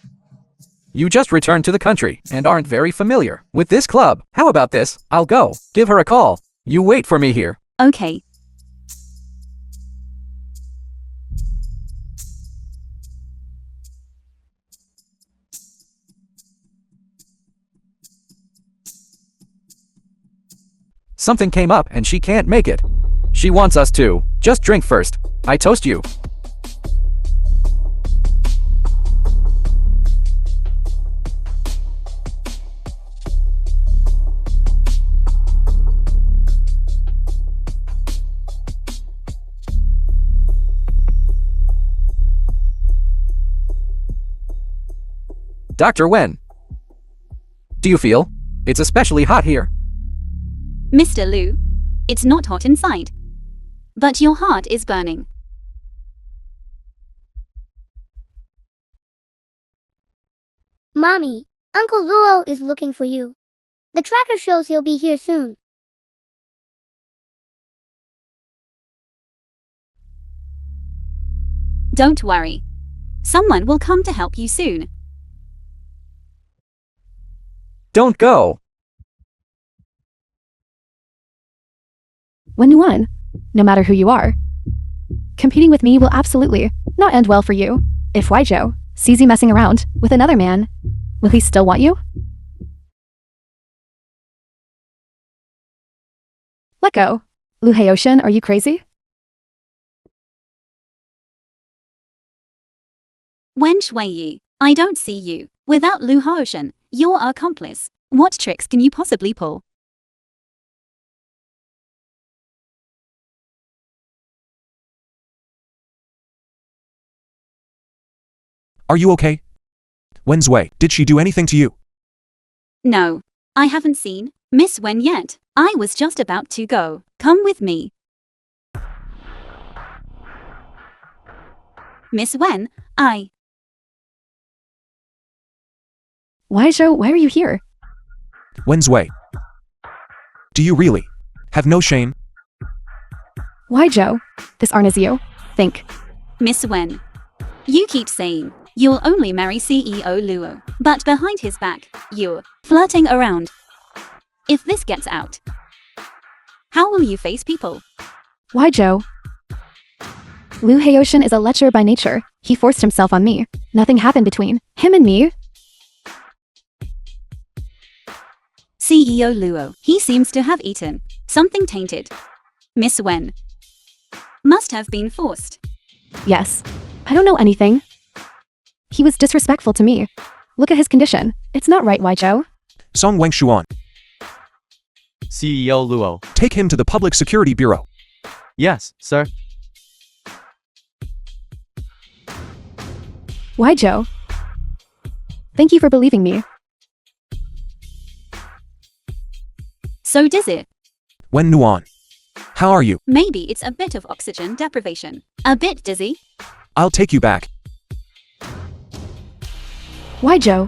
F: you just returned to the country and aren't very familiar with this club. How about this? I'll go. Give her a call. You wait for me here.
E: Okay.
F: Something came up and she can't make it. She wants us to just drink first. I toast you. Dr. Wen, do you feel? It's especially hot here.
E: Mr. Liu, it's not hot inside. But your heart is burning.
D: Mommy, Uncle Luo is looking for you. The tracker shows he'll be here soon.
E: Don't worry. Someone will come to help you soon.
F: Don't go.
A: Wennuan, no matter who you are, competing with me will absolutely not end well for you. If Waijo sees you messing around with another man, will he still want you? Let go. Lu Haoshin, are you crazy?
E: Wen Shuiyi, I don't see you. Without Lu Haoshin, you're our accomplice. What tricks can you possibly pull?
B: Are you okay? Wenzue, did she do anything to you?
E: No, I haven't seen Miss Wen yet. I was just about to go. Come with me. Miss Wen,
A: Waijo, why are you here?
B: Wenzue, do you really have no shame?
A: Waijo, this aren't as you think.
E: Miss Wen, you keep saying you'll only marry CEO Luo, but behind his back, you're flirting around. If this gets out, how will you face people?
A: Waijo. Lu Haoshin is a lecher by nature. He forced himself on me. Nothing happened between him and me.
E: CEO Luo, he seems to have eaten something tainted. Miss Wen must have been forced.
A: Yes. I don't know anything. He was disrespectful to me. Look at his condition. It's not right, Waijo.
B: Song Wengshuan,
C: CEO Luo.
B: take him to the Public Security Bureau.
C: Yes, sir.
A: Why, Joe? Thank you for believing me.
E: So dizzy.
B: Wen Nuan. How are you?
E: Maybe it's a bit of oxygen deprivation. A bit dizzy.
B: I'll take you back.
A: Why, Joe?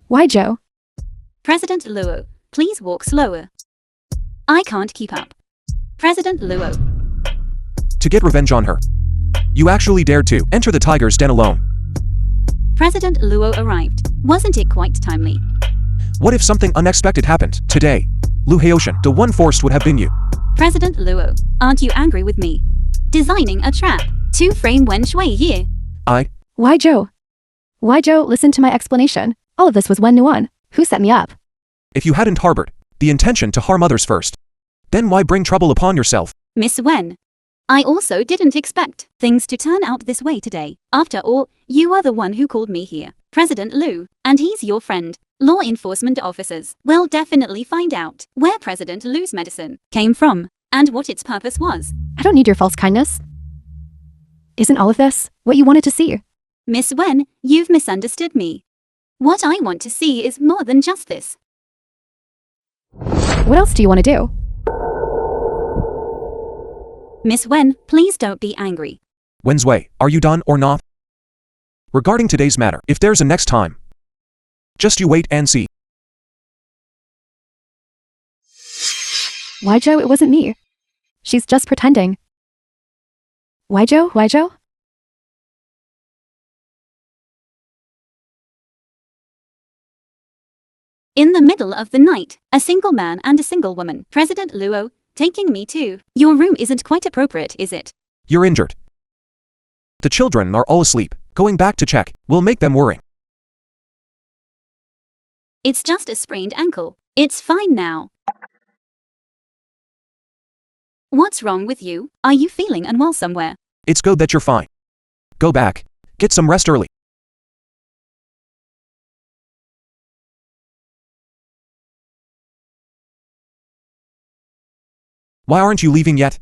A: Why, Joe?
E: President Luo, please walk slower. I can't keep up. President Luo.
B: To get revenge on her. You actually dared to enter the tiger's den alone.
E: President Luo arrived. Wasn't it quite timely?
B: What if something unexpected happened today? Lu Haoshan, the one forced would have been you.
E: President Luo, aren't you angry with me? Designing a trap to frame Wen Shui here.
A: Why, Joe? Why, Joe? Listen to my explanation. All of this was Wen Nuan, who set me up.
B: If you hadn't harbored the intention to harm others first, then why bring trouble upon yourself?
E: Miss Wen. I also didn't expect things to turn out this way today. After all, you are the one who called me here. President Lu, and he's your friend. Law enforcement officers will definitely find out where President Lu's medicine came from and what its purpose was.
A: I don't need your false kindness. Isn't all of this what you wanted to see?
E: Miss Wen, you've misunderstood me. What I want to see is more than just this.
A: What else do you want to do?
E: Miss Wen, please don't be angry.
B: Wenzwei, are you done or not? Regarding today's matter, if there's a next time, just you wait and see.
A: Why, Joe? It wasn't me. She's just pretending. Why, Joe? Why, Joe?
E: In the middle of the night, a single man and a single woman. President Luo, taking me to your room isn't quite appropriate, is it?
B: You're injured. The children are all asleep. Going back to check will make them worry.
E: It's just a sprained ankle. It's fine now. What's wrong with you? Are you feeling unwell somewhere?
B: It's good that you're fine. Go back. Get some rest early. Why aren't you leaving yet?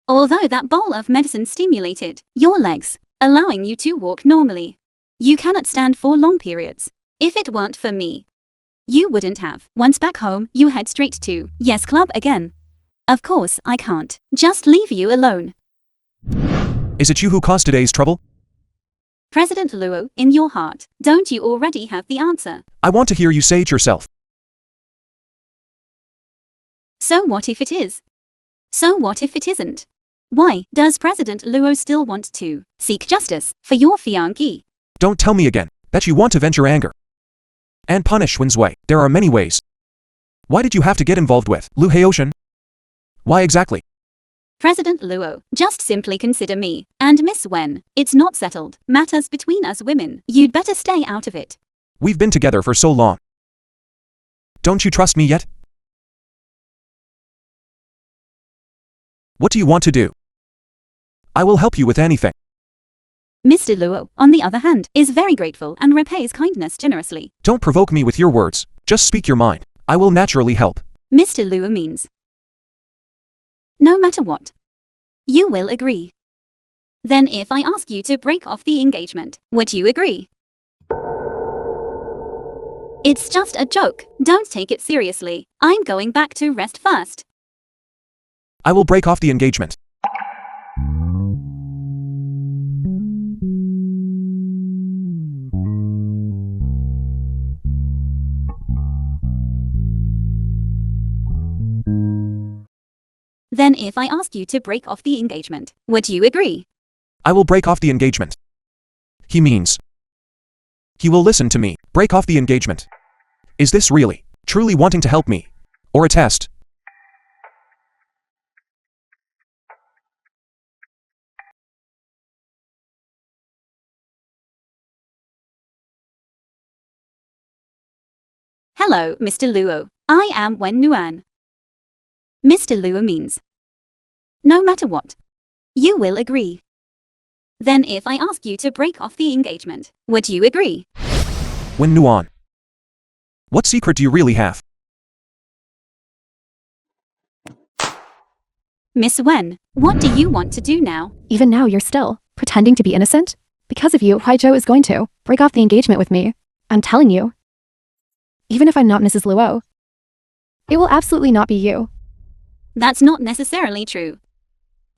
E: Although that bowl of medicine stimulated your legs, allowing you to walk normally, you cannot stand for long periods. If it weren't for me, you wouldn't have. Once back home, you head straight to Yes Club again. Of course, I can't just leave you alone.
B: Is it you who caused today's trouble?
E: President Luo, in your heart, don't you already have the answer?
B: I want to hear you say it yourself.
E: So what if it is? So what if it isn't? Why does President Luo still want to seek justice for your fiancé?
B: Don't tell me again that you want to vent your anger and punish Wenzwei. There are many ways. Why did you have to get involved with Lu Haoshan? Why exactly?
E: President Luo, just simply consider me and Miss Wen. It's not settled matters between us women. You'd better stay out of it.
B: We've been together for so long. Don't you trust me yet? What do you want to do? I will help you with anything.
E: Mr. Luo, on the other hand, is very grateful and repays kindness generously.
B: Don't provoke me with your words. Just speak your mind. I will naturally help.
E: Mr. Luo means no matter what, you will agree. Then if I ask you to break off the engagement, would you agree? It's just a joke. Don't take it seriously. I'm going back to rest first.
B: I will break off the engagement.
E: Then if I ask you to break off the engagement, would you agree?
B: I will break off the engagement. He means he will listen to me. Break off the engagement. Is this really, truly wanting to help me? Or a test?
E: Hello, Mr. Luo. I am Wen Nuan. Mr. Luo means no matter what, you will agree. Then if I ask you to break off the engagement, would you agree?
B: Wen Nuan. What secret do you really have?
E: Miss Wen, what do you want to do now?
A: Even now, you're still pretending to be innocent? Because of you, Huizhou is going to break off the engagement with me. I'm telling you. Even if I'm not Mrs. Luo, it will absolutely not be you.
E: That's not necessarily true.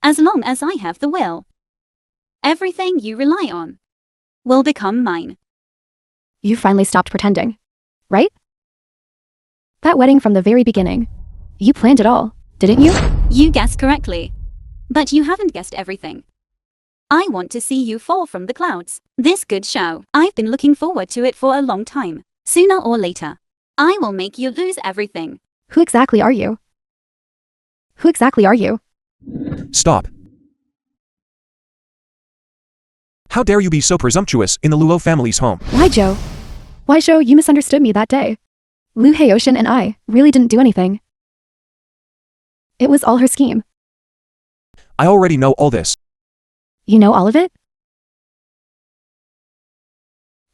E: As long as I have the will, everything you rely on will become mine.
A: You finally stopped pretending, right? That wedding from the very beginning. You planned it all, didn't you?
E: You guessed correctly. But you haven't guessed everything. I want to see you fall from the clouds. This good show, I've been looking forward to it for a long time. Sooner or later, I will make you lose everything.
A: Who exactly are you? Who exactly are you?
B: Stop. How dare you be so presumptuous in the Luo family's home?
A: Huizhou? Huizhou, you misunderstood me that day. Lu Heotian and I really didn't do anything. It was all her scheme.
B: I already know all this.
A: You know all of it?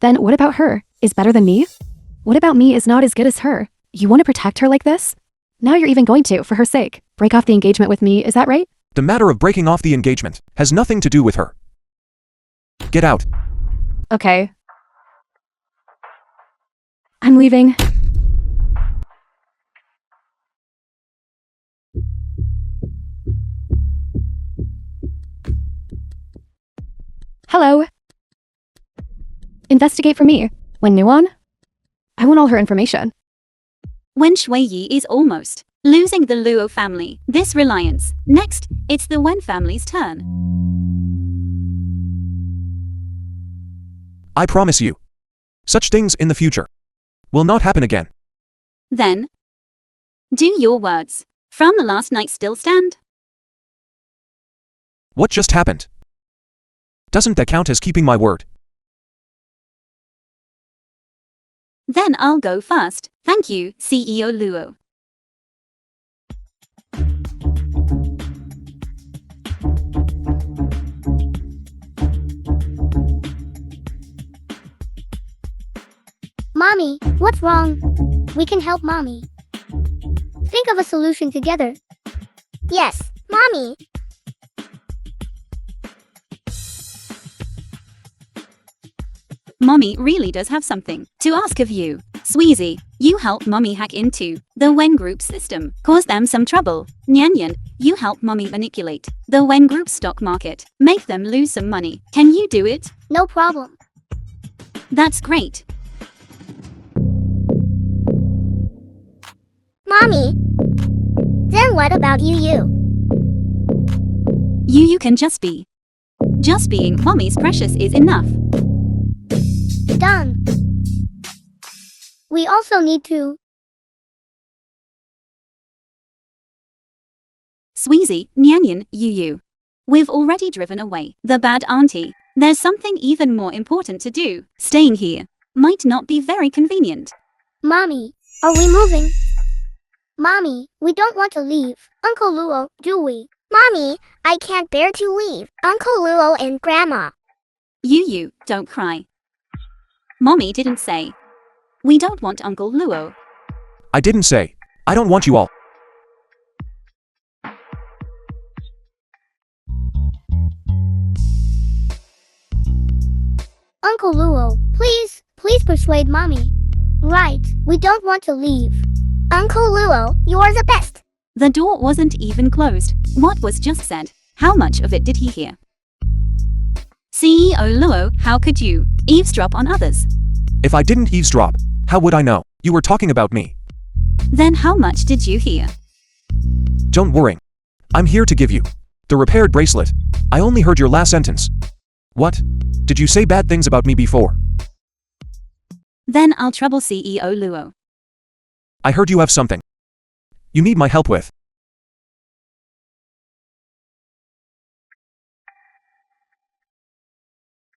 A: Then what about her is better than me? What about me is not as good as her? You want to protect her like this? Now you're even going to, for her sake, break off the engagement with me, is that right?
B: The matter of breaking off the engagement has nothing to do with her. Get out.
A: Okay. I'm leaving. Hello. Investigate for me. Wen Nuan? I want all her information.
E: Wen Shuiyi is almost losing the Luo family. This reliance. Next, it's the Wen family's turn.
B: I promise you. Such things in the future will not happen again.
E: Then, do your words from the last night still stand?
B: What just happened? Doesn't that count as keeping my word?
E: Then I'll go first. Thank you, CEO Luo.
D: Mommy, what's wrong? We can help Mommy. Think of a solution together. Yes, Mommy.
E: Mommy really does have something to ask of you. Sweezy, you help Mommy hack into the Wen Group system, cause them some trouble. Nyanyan, you help Mommy manipulate the Wen Group stock market, make them lose some money. Can you do it?
D: No problem.
E: That's great.
D: Mommy. Then what about you?
E: You can just be. Just being Mommy's precious is enough.
D: Done. We also need to.
E: Sweezy, Nyanyan, you. We've already driven away the bad auntie. There's something even more important to do. Staying here might not be very convenient.
D: Mommy, are we moving? Mommy, we don't want to leave Uncle Luo, do we? Mommy, I can't bear to leave Uncle Luo and Grandma.
E: You, don't cry. Mommy didn't say. We don't want Uncle Luo.
B: I didn't say. I don't want you all.
D: Uncle Luo, please persuade Mommy. Right, we don't want to leave. Uncle Luo, you're the best.
E: The door wasn't even closed. What was just said? How much of it did he hear? CEO Luo, how could you eavesdrop on others?
B: If I didn't eavesdrop, how would I know you were talking about me?
E: Then how much did you hear?
B: Don't worry. I'm here to give you the repaired bracelet. I only heard your last sentence. What? Did you say bad things about me before?
E: Then I'll trouble CEO Luo.
B: I heard you have something you need my help with.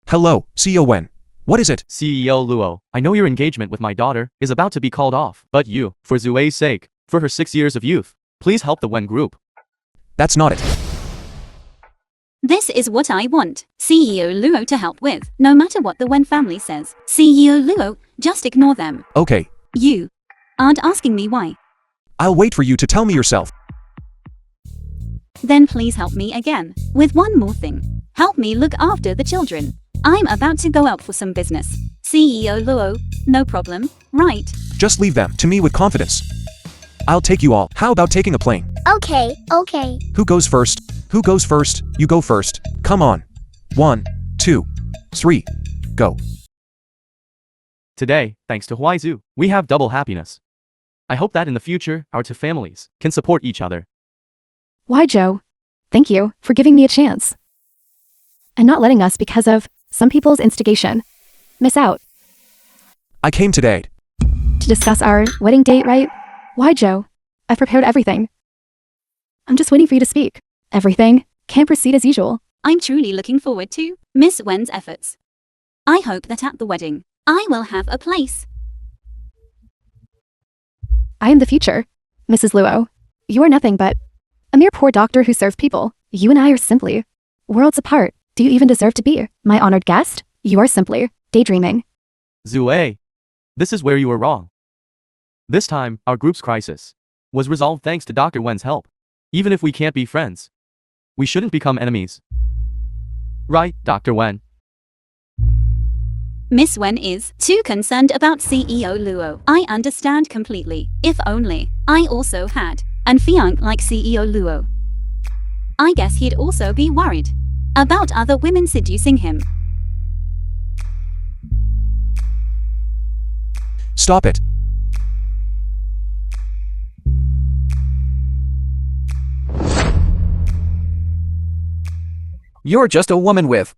B: Hello, CEO Wen. What is it?
C: CEO Luo, I know your engagement with my daughter is about to be called off, but you, for Zuei's sake, for her 6 years of youth, please help the Wen Group.
B: That's not it.
E: This is what I want. CEO Luo to help with, no matter what the Wen family says. CEO Luo, just ignore them.
B: Okay,
E: You aren't asking me why.
B: I'll wait for you to tell me yourself.
E: Then please help me again with one more thing. Help me look after the children. I'm about to go out for some business. CEO Luo, no problem, right?
B: Just leave them to me with confidence. I'll take you all. How about taking a plane?
D: Okay, okay.
B: Who goes first? Who goes first? You go first. Come on. 1, 2, 3, go.
C: Today, thanks to Huaizu, we have double happiness. I hope that in the future, our two families can support each other.
A: Why, Joe? Thank you for giving me a chance. And not letting us, because of some people's instigation, miss out.
B: I came today.
A: To discuss our wedding date, right? Why, Joe? I've prepared everything. I'm just waiting for you to speak. Everything can proceed as usual.
E: I'm truly looking forward to Miss Wen's efforts. I hope that at the wedding, I will have a place.
A: I am the future, Mrs. Luo. You are nothing but a mere poor doctor who serves people. You and I are simply worlds apart. Do you even deserve to be my honored guest? You are simply daydreaming.
C: Zue, this is where you were wrong. This time, our group's crisis was resolved thanks to Dr. Wen's help. Even if we can't be friends, we shouldn't become enemies. Right, Dr. Wen?
E: Miss Wen is too concerned about CEO Luo. I understand completely. If only I also had an fiancé like CEO Luo. I guess he'd also be worried about other women seducing him.
B: Stop it.
F: You're just a woman with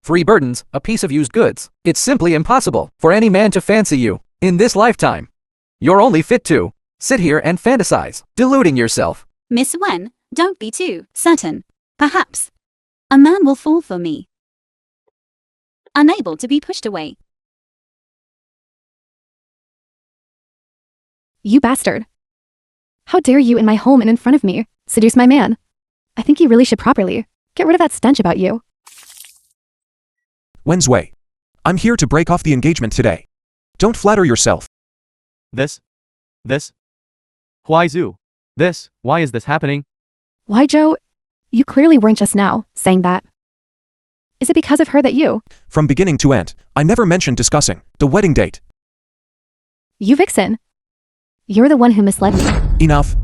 F: 3 burdens, a piece of used goods. It's simply impossible for any man to fancy you in this lifetime. You're only fit to sit here and fantasize, deluding yourself.
E: Miss Wen, don't be too certain. Perhaps a man will fall for me. Unable to be pushed away.
A: You bastard. How dare you in my home and in front of me seduce my man? I think you really should properly get rid of that stench about you.
B: Wenzwei. I'm here to break off the engagement today. Don't flatter yourself.
C: This? Huaizu. Why is this happening?
A: Why, Joe? You clearly weren't just now saying that. Is it because of her that you?
B: From beginning to end, I never mentioned discussing the wedding date.
A: You vixen. You're the one who misled me.
B: Enough.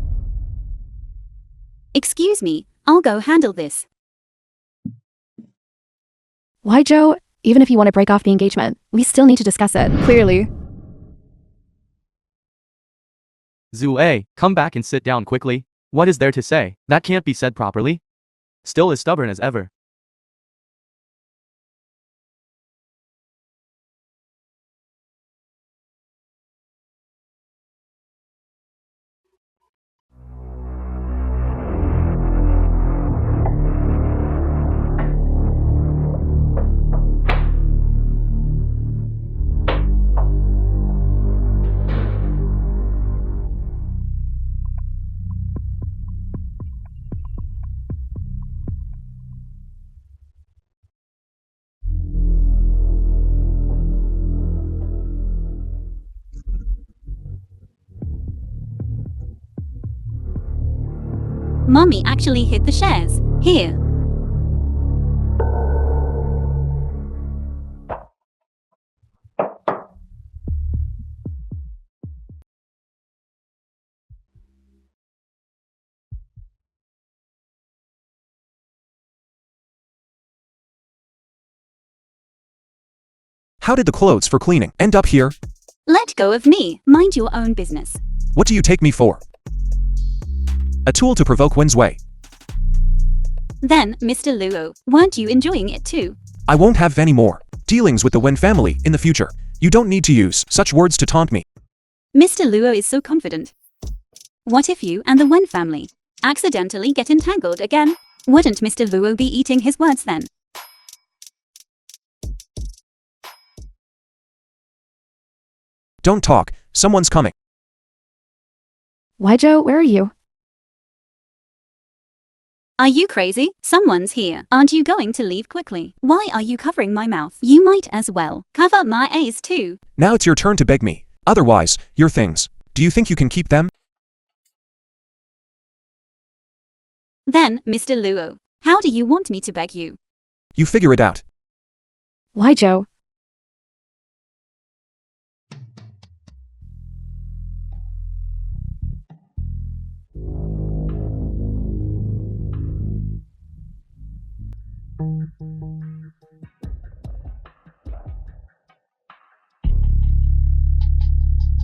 E: Excuse me, I'll go handle this.
A: Why, Joe? Even if you want to break off the engagement, we still need to discuss it, clearly.
C: Zue, come back and sit down quickly. What is there to say? That can't be said properly. Still as stubborn as ever.
E: Mommy actually hid the shares. Here.
B: How did the clothes for cleaning end up here?
E: Let go of me. Mind your own business.
B: What do you take me for? A tool to provoke Wenzwei.
E: Then, Mr. Luo, weren't you enjoying it too?
B: I won't have any more dealings with the Wen family in the future. You don't need to use such words to taunt me.
E: Mr. Luo is so confident. What if you and the Wen family accidentally get entangled again? Wouldn't Mr. Luo be eating his words then?
B: Don't talk, someone's coming.
A: Why, Joe? Where are you?
E: Are you crazy? Someone's here. Aren't you going to leave quickly? Why are you covering my mouth? You might as well cover my eyes too.
B: Now it's your turn to beg me. Otherwise, your things. Do you think you can keep them?
E: Then, Mr. Luo, how do you want me to beg you?
B: You figure it out.
A: Why, Joe?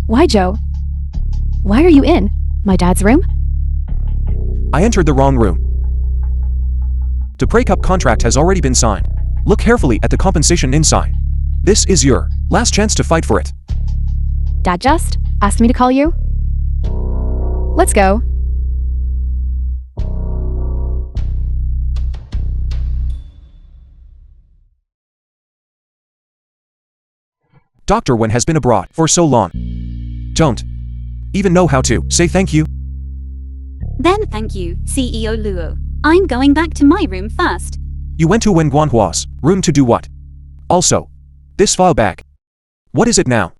A: Why, Joe? Why are you in my dad's room?
B: I entered the wrong room. The breakup contract has already been signed. Look carefully at the compensation inside. This is your last chance to fight for it.
A: Dad just asked me to call you. Let's go.
B: Dr. Wen has been abroad for so long. Don't even know how to say thank you.
E: Then thank you, CEO Luo. I'm going back to my room first.
B: You went to Wen Guanhua's room to do what? Also, this file back. What is it now?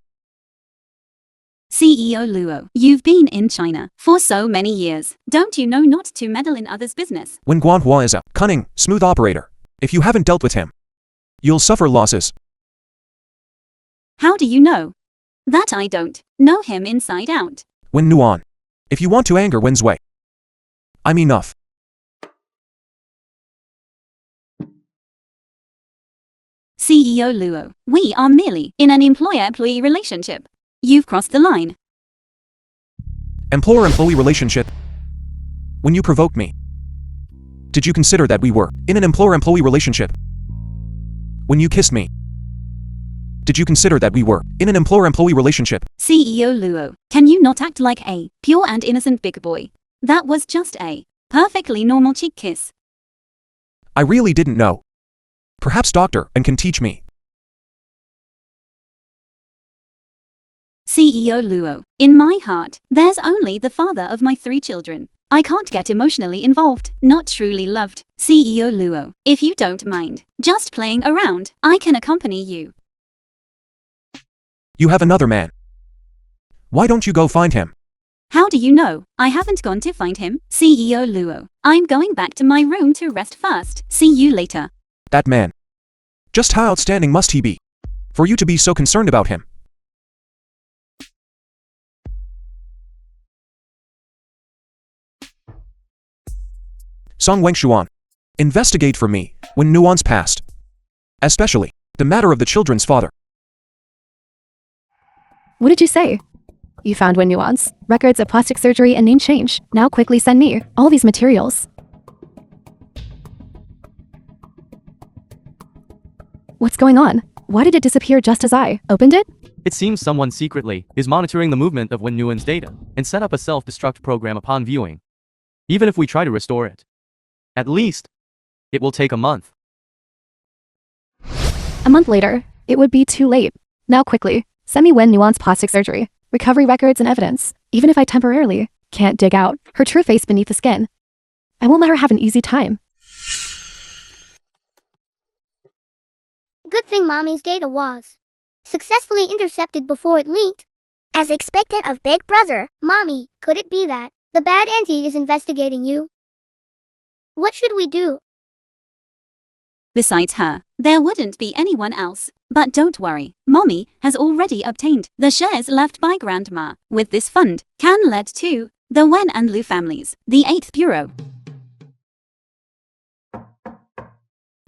E: CEO Luo, you've been in China for so many years. Don't you know not to meddle in others' business?
B: Wen Guanhua is a cunning, smooth operator. If you haven't dealt with him, you'll suffer losses.
E: How do you know? That I don't know him inside out.
B: Wen Nuan. If you want to anger Wen's way, I'm enough.
E: CEO Luo, we are merely in an employer-employee relationship. You've crossed the line.
B: Employer-employee relationship? When you provoked me, did you consider that we were in an employer-employee relationship? When you kissed me, did you consider that we were in an employer-employee relationship?
E: CEO Luo, can you not act like a pure and innocent big boy? That was just a perfectly normal cheek kiss.
B: I really didn't know. Perhaps Dr. N can teach me.
E: CEO Luo, in my heart, there's only the father of my 3 children. I can't get emotionally involved, not truly loved. CEO Luo, if you don't mind, just playing around, I can accompany you.
B: You have another man. Why don't you go find him?
E: How do you know? I haven't gone to find him. CEO Luo, I'm going back to my room to rest first. See you later.
B: That man. Just how outstanding must he be for you to be so concerned about him? Song Wengshuan. Investigate for me when Nuan's past. Especially the matter of the children's father.
A: What did you say? You found Wen Nuance, records of plastic surgery and name change. Now quickly send me all these materials. What's going on? Why did it disappear just as I opened it?
C: It seems someone secretly is monitoring the movement of Wen Nuan's data and set up a self-destruct program upon viewing. Even if we try to restore it, at least, it will take a month.
A: A month later, it would be too late. Now quickly, send me Wen Nuance plastic surgery, recovery records and evidence, even if I temporarily can't dig out her true face beneath the skin. I won't let her have an easy time.
D: Good thing Mommy's data was successfully intercepted before it leaked. As expected of Big Brother, Mommy, could it be that the bad auntie is investigating you? What should we do?
E: Besides her, there wouldn't be anyone else. But don't worry, Mommy has already obtained the shares left by Grandma. With this fund, can lead to the Wen and Lu families, the 8th Bureau.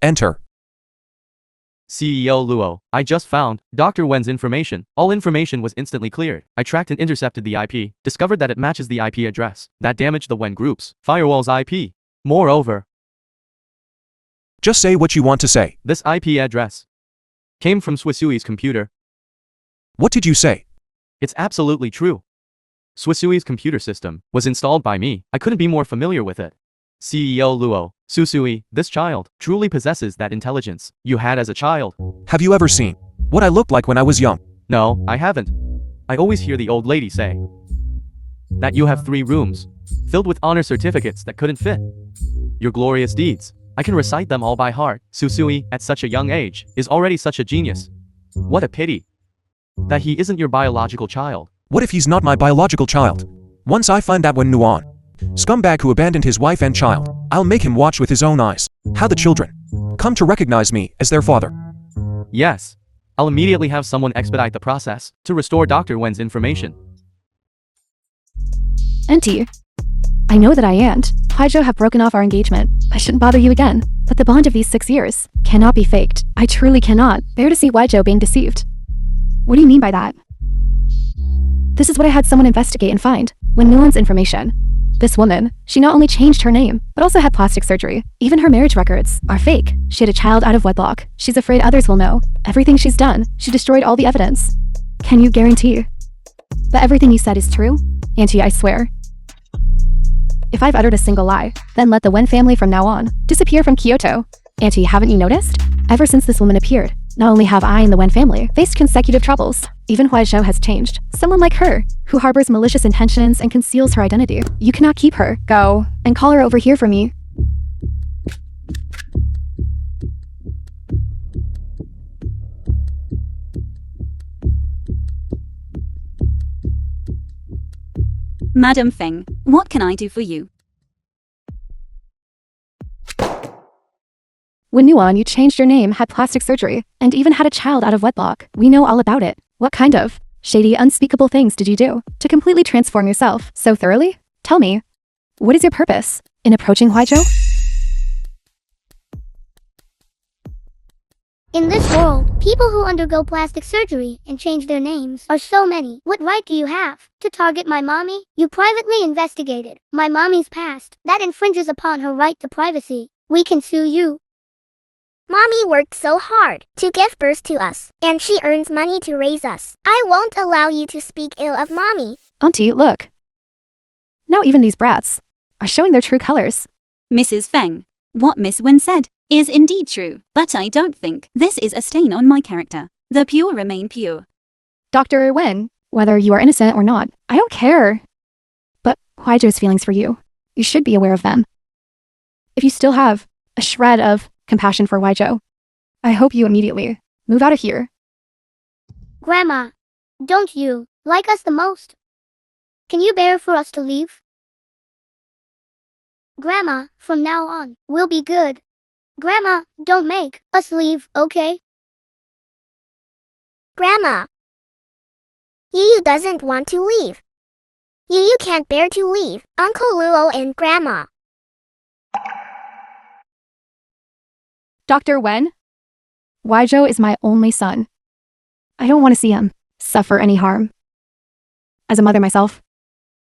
B: Enter.
C: CEO Luo, I just found Dr. Wen's information. All information was instantly cleared. I tracked and intercepted the IP, discovered that it matches the IP address that damaged the Wen group's firewall's IP. Moreover,
B: Just say what you want to say.
C: this IP address came from Swisui's computer.
B: What did you say?
C: It's absolutely true. Swisui's computer system was installed by me. I couldn't be more familiar with it. CEO Luo, Susui, this child truly possesses that intelligence you had as a child.
B: Have you ever seen what I looked like when I was young?
C: No, I haven't. I always hear the old lady say that you have 3 rooms. filled with honor certificates that couldn't fit. Your glorious deeds. I can recite them all by heart. Susui, at such a young age, is already such a genius. What a pity that he isn't your biological child.
B: What if he's not my biological child? Once I find out when Nuan, scumbag who abandoned his wife and child, I'll make him watch with his own eyes how the children come to recognize me as their father.
C: Yes. I'll immediately have someone expedite the process to restore Dr. Wen's information.
A: Auntie, I know that I and Haijo have broken off our engagement. I shouldn't bother you again, but the bond of these 6 years cannot be faked. I truly cannot bear to see Haijo being deceived. What do you mean by that? This is what I had someone investigate and find when Nuan's information. This woman, she not only changed her name, but also had plastic surgery. Even her marriage records are fake. She had a child out of wedlock. She's afraid others will know. Everything she's done, she destroyed all the evidence. Can you guarantee that everything you said is true? Auntie, I swear. If I've uttered a single lie, then let the Wen family from now on disappear from Kyoto. Auntie, haven't you noticed? Ever since this woman appeared, not only have I and the Wen family faced consecutive troubles, even Huaizhou has changed. Someone like her, who harbors malicious intentions and conceals her identity. You cannot keep her. Go and call her over here for me.
E: Madam Feng, what can I do for you?
A: When Nuan, you changed your name, had plastic surgery, and even had a child out of wedlock. We know all about it. What kind of shady, unspeakable things did you do to completely transform yourself so thoroughly? Tell me, what is your purpose in approaching Huaizhou?
D: In this world, people who undergo plastic surgery and change their names are so many. What right do you have to target my mommy? You privately investigated my mommy's past. That infringes upon her right to privacy. We can sue you.
H: Mommy worked so hard to give birth to us, and she earns money to raise us. I won't allow you to speak ill of Mommy.
A: Auntie, look. Now even these brats are showing their true colors.
E: Mrs. Feng, what Miss Wen said is indeed true, but I don't think this is a stain on my character. The pure remain pure.
A: Dr. Wen, whether you are innocent or not, I don't care. But Huaizhou's feelings for you, you should be aware of them. If you still have a shred of compassion for Huaizhou, I hope you immediately move out of here.
D: Grandma, don't you like us the most? Can you bear for us to leave? Grandma, from now on, we'll be good. Grandma, don't make us leave, okay?
H: Grandma. Yu doesn't want to leave. Yu can't bear to leave Uncle Luo and Grandma.
A: Dr. Wen, Huaizhou is my only son. I don't want to see him suffer any harm. As a mother myself,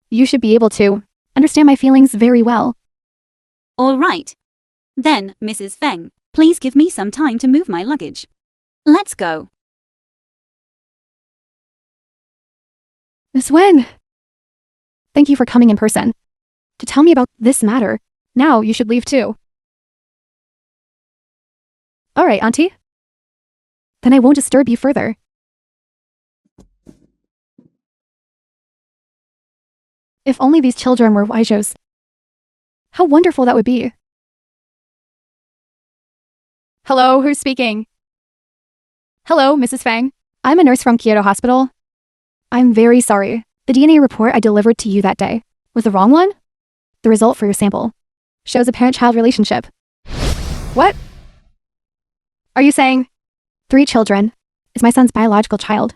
A: you should be able to understand my feelings very well.
E: All right. Then, Mrs. Feng, please give me some time to move my luggage. Let's go.
A: Miss Wen, thank you for coming in person to tell me about this matter. Now you should leave too. All right, Auntie. Then I won't disturb you further. If only these children were Huaizhou's. How wonderful that would be. Hello, who's speaking? Hello, Mrs. Feng. I'm a nurse from Kyoto Hospital. I'm very sorry. The DNA report I delivered to you that day was the wrong one? The result for your sample shows a parent-child relationship. What? Are you saying 3 children is my son's biological child?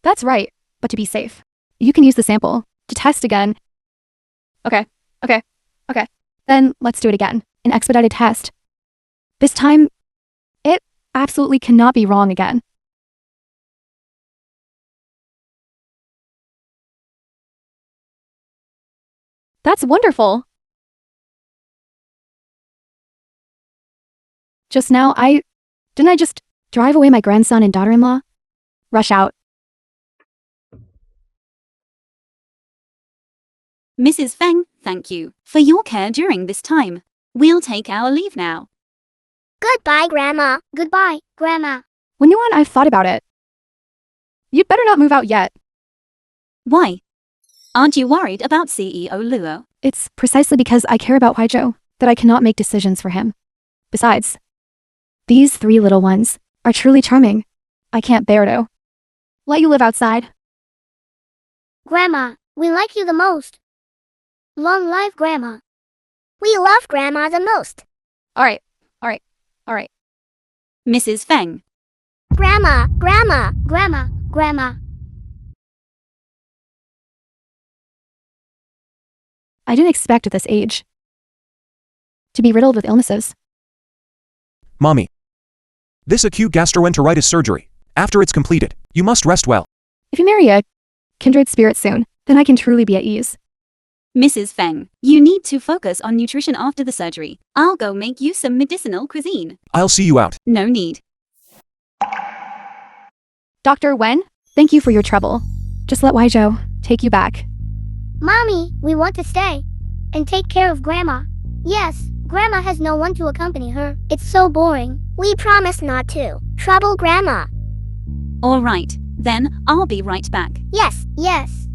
A: That's right, but to be safe, you can use the sample to test again. Okay. Then let's do it again. An expedited test. This time, it absolutely cannot be wrong again. That's wonderful. Just now, didn't I just drive away my grandson and daughter-in-law? Rush out.
E: Mrs. Feng, thank you for your care during this time. We'll take our leave now.
H: Goodbye, Grandma.
D: Goodbye, Grandma.
A: When you want, I've thought about it. You'd better not move out yet.
E: Why? Aren't you worried about CEO Luo?
A: It's precisely because I care about Huizhou that I cannot make decisions for him. Besides, these 3 little ones are truly charming. I can't bear to let you live outside.
H: Grandma, we like you the most. Long life, Grandma.
D: We love Grandma the most.
A: All right.
E: Mrs. Feng.
D: Grandma, Grandma.
H: Grandma, Grandma.
A: I didn't expect at this age to be riddled with illnesses.
B: Mommy. This acute gastroenteritis surgery, after it's completed, you must rest well.
A: If you marry a kindred spirit soon, then I can truly be at ease.
E: Mrs. Feng, you need to focus on nutrition after the surgery. I'll go make you some medicinal cuisine.
B: I'll see you out.
E: No need.
A: Dr. Wen, thank you for your trouble. Just let Huizhou take you back.
H: Mommy, we want to stay and take care of Grandma. Yes, Grandma has no one to accompany her. It's so boring.
D: We promise not to trouble Grandma.
E: All right, then I'll be right back.
D: Yes.
H: Yes.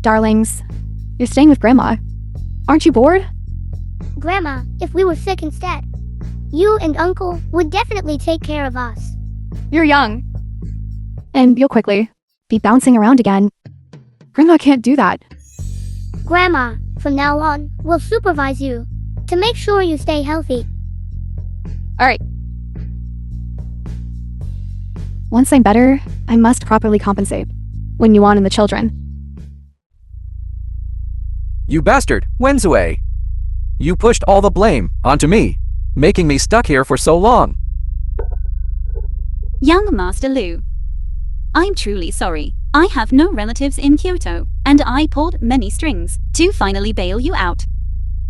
A: Darlings, you're staying with Grandma. Aren't you bored?
H: Grandma, if we were sick instead, you and Uncle would definitely take care of us.
A: You're young. And you'll quickly be bouncing around again. Grandma can't do that.
H: Grandma, from now on, we'll supervise you to make sure you stay healthy.
A: All right. Once I'm better, I must properly compensate Wen Yuan and the children.
F: You bastard, Wenzue. You pushed all the blame onto me, making me stuck here for so long.
E: Young Master Lu. I'm truly sorry. I have no relatives in Kyoto, and I pulled many strings to finally bail you out.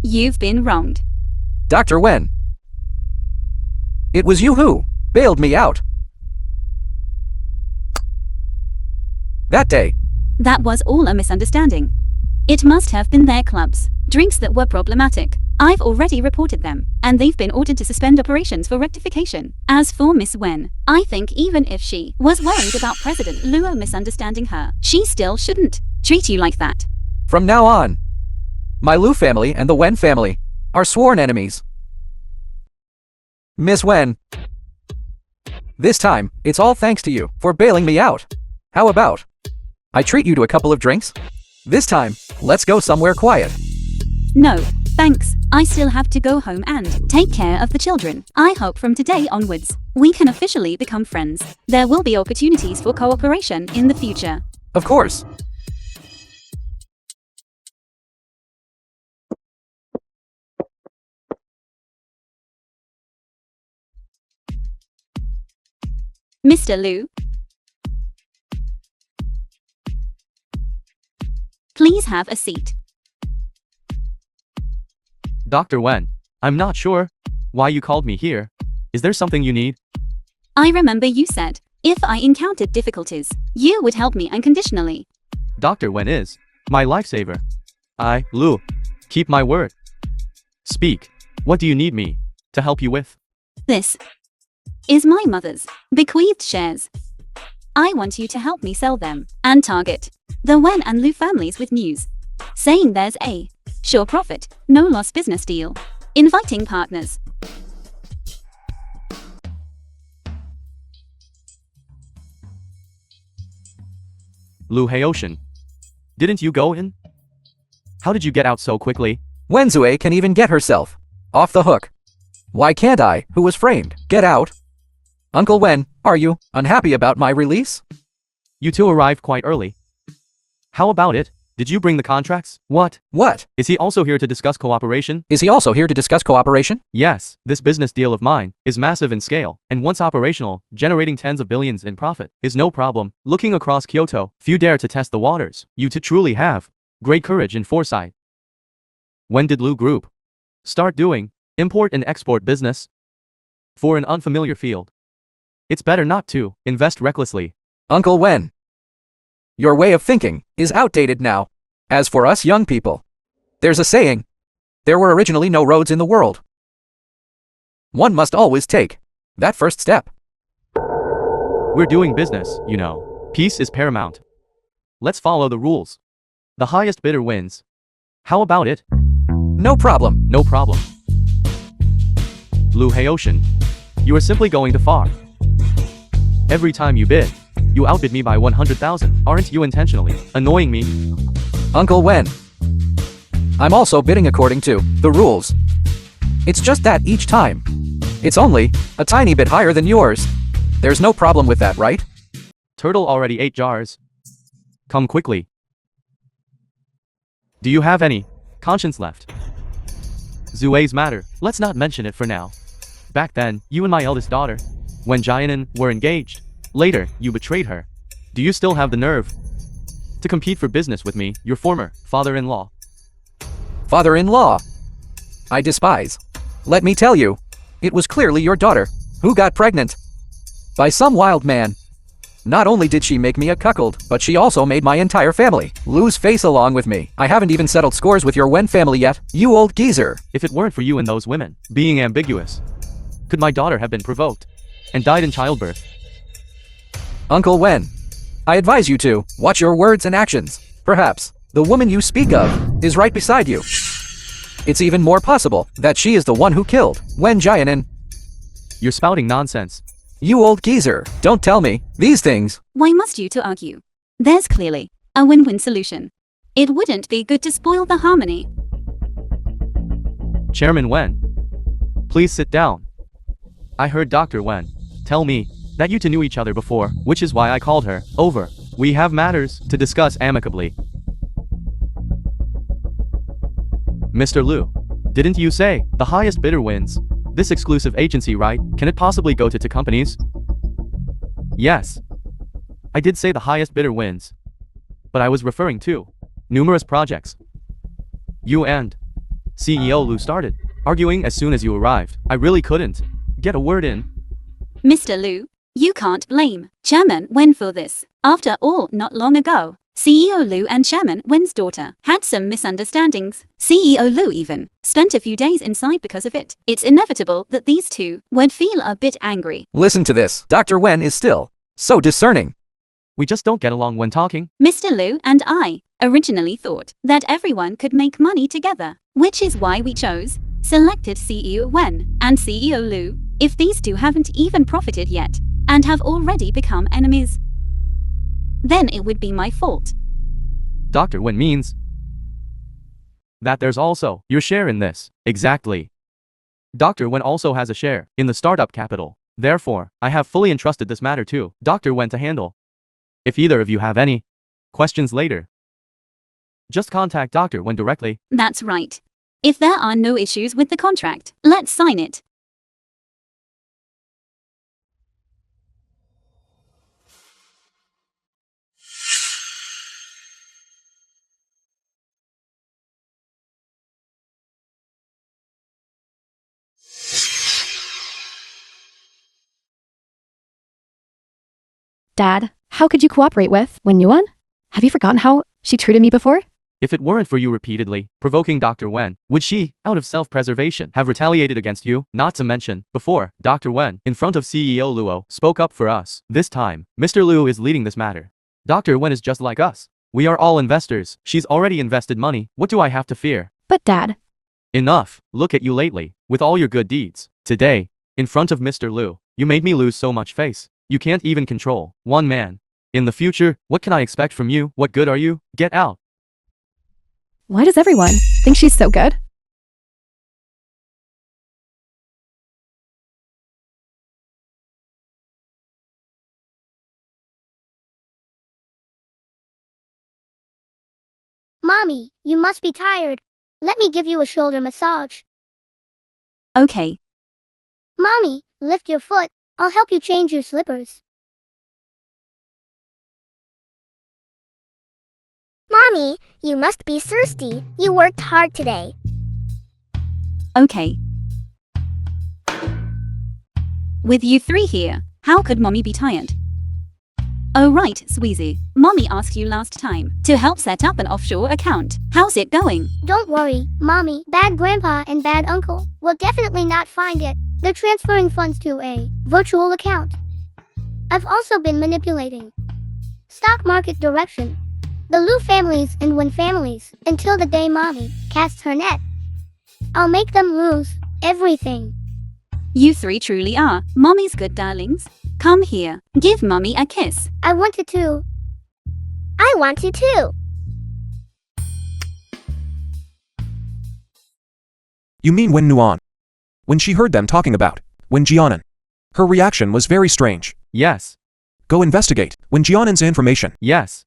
E: You've been wronged.
F: Dr. Wen. It was you who bailed me out. That day.
E: That was all a misunderstanding. It must have been their clubs, drinks that were problematic. I've already reported them, and they've been ordered to suspend operations for rectification. As for Miss Wen, I think even if she was worried about President Luo misunderstanding her, she still shouldn't treat you like that.
F: From now on, my Lu family and the Wen family are sworn enemies. Miss Wen, this time, it's all thanks to you for bailing me out. How about I treat you to a couple of drinks? This time, let's go somewhere quiet.
E: No, thanks. I still have to go home and take care of the children. I hope from today onwards, we can officially become friends. There will be opportunities for cooperation in the future.
F: Of course.
E: Mr. Lu, please have a seat.
C: Dr. Wen, I'm not sure why you called me here. Is there something you need?
E: I remember you said, if I encountered difficulties, you would help me unconditionally.
C: Dr. Wen is my lifesaver. I, Lu, keep my word. Speak. What do you need me to help you with?
E: This is my mother's bequeathed shares. I want you to help me sell them and target the Wen and Lu families with news, saying there's a sure profit, no loss business deal. Inviting partners.
C: Lu Haoshan. Didn't you go in? How did you get out so quickly?
F: Wenzue can even get herself off the hook. Why can't I, who was framed, get out? Uncle Wen, are you unhappy about my release?
C: You two arrived quite early. How about it? Did you bring the contracts? What?
F: What?
C: Is he also here to discuss cooperation?
F: Is he also here to discuss cooperation?
C: Yes, this business deal of mine is massive in scale, and once operational, generating tens of billions in profit is no problem. Looking across Kyoto, few dare to test the waters. You two truly have great courage and foresight. When did Lu Group start doing import and export business? For an unfamiliar field, it's better not to invest recklessly.
F: Uncle Wen, your way of thinking is outdated now. As for us young people, there's a saying, there were originally no roads in the world. One must always take that first step.
C: We're doing business, you know. Peace is paramount. let's follow the rules. The highest bidder wins. How about it?
F: No problem.
C: No problem. Lu Haoshan, you are simply going too far. Every time you bid, you outbid me by 100,000. Aren't you intentionally annoying me?
F: Uncle Wen. I'm also bidding according to the rules. It's just that each time, it's only a tiny bit higher than yours. There's no problem with that, right?
C: Turtle already ate jars. Come quickly. Do you have any conscience left? Zue's matter, let's not mention it for now. Back then, you and my eldest daughter, when Jianan were engaged. Later, you betrayed her. Do you still have the nerve to compete for business with me, your former father-in-law?
F: Father-in-law. I despise. Let me tell you, it was clearly your daughter who got pregnant by some wild man. Not only did she make me a cuckold, but she also made my entire family lose face along with me. I haven't even settled scores with your Wen family yet, you old geezer.
C: If it weren't for you and those women being ambiguous, could my daughter have been provoked and died in childbirth?
F: Uncle Wen, I advise you to watch your words and actions. Perhaps the woman you speak of is right beside you. It's even more possible that she is the one who killed Wen Jianan.
C: You're spouting nonsense.
F: You old geezer, don't tell me these things.
E: Why must you two argue? There's clearly a win-win solution. It wouldn't be good to spoil the harmony.
C: Chairman Wen, please sit down. I heard Dr. Wen tell me that you two knew each other before, which is why I called her over. We have matters to discuss amicably. Mr. Lu, didn't you say the highest bidder wins? This exclusive agency, right? Can it possibly go to two companies? Yes. I did say the highest bidder wins. But I was referring to numerous projects. You and CEO Lu started arguing as soon as you arrived. I really couldn't get a word in.
E: Mr. Lu, you can't blame Chairman Wen for this. After all, not long ago, CEO Lu and Chairman Wen's daughter had some misunderstandings. CEO Lu even spent a few days inside because of it. It's inevitable that these two would feel a bit angry.
F: Listen to this. Dr. Wen is still so discerning.
C: We just don't get along when talking.
E: Mr. Lu and I originally thought that everyone could make money together, which is why we selected CEO Wen and CEO Lu. If these two haven't even profited yet and have already become enemies, then it would be my fault.
C: Dr. Wen means that there's also your share in this. Exactly. Dr. Wen also has a share in the startup capital. Therefore, I have fully entrusted this matter to Dr. Wen to handle. If either of you have any questions later, just contact Dr. Wen directly.
E: That's right. If there are no issues with the contract, let's sign it.
A: Dad, how could you cooperate with Wen Yuan? Have you forgotten how she treated me before?
C: If it weren't for you repeatedly provoking Dr. Wen, would she, out of self-preservation, have retaliated against you? Not to mention, before, Dr. Wen, in front of CEO Luo, spoke up for us. This time, Mr. Lu is leading this matter. Dr. Wen is just like us. We are all investors. She's already invested money. What do I have to fear?
A: But Dad.
C: Enough. Look at you lately, with all your good deeds. Today, in front of Mr. Lu, you made me lose so much face. You can't even control one man. In the future, what can I expect from you? What good are you? Get out.
A: Why does everyone think she's so good?
H: Mommy, you must be tired. Let me give you a shoulder massage.
E: Okay.
H: Mommy, lift your foot. I'll help you change your slippers. Mommy, you must be thirsty. You worked hard today.
E: Okay. With you three here, how could Mommy be tired? Oh right, Sweezy. Mommy asked you last time to help set up an offshore account. How's it going?
H: Don't worry, Mommy. Bad Grandpa and Bad Uncle will definitely not find it. They're transferring funds to a virtual account. I've also been manipulating stock market direction. the Lu families and Wen families, until the day mommy casts her net. I'll make them lose everything.
E: You three truly are mommy's good darlings. Come here, give mommy a kiss.
H: I wanted to. I want to too.
B: You mean Wen Nuan? When she heard them talking about Wen Jianan, her reaction was very strange.
C: Yes.
B: Go investigate Wen Jianan's information.
C: Yes.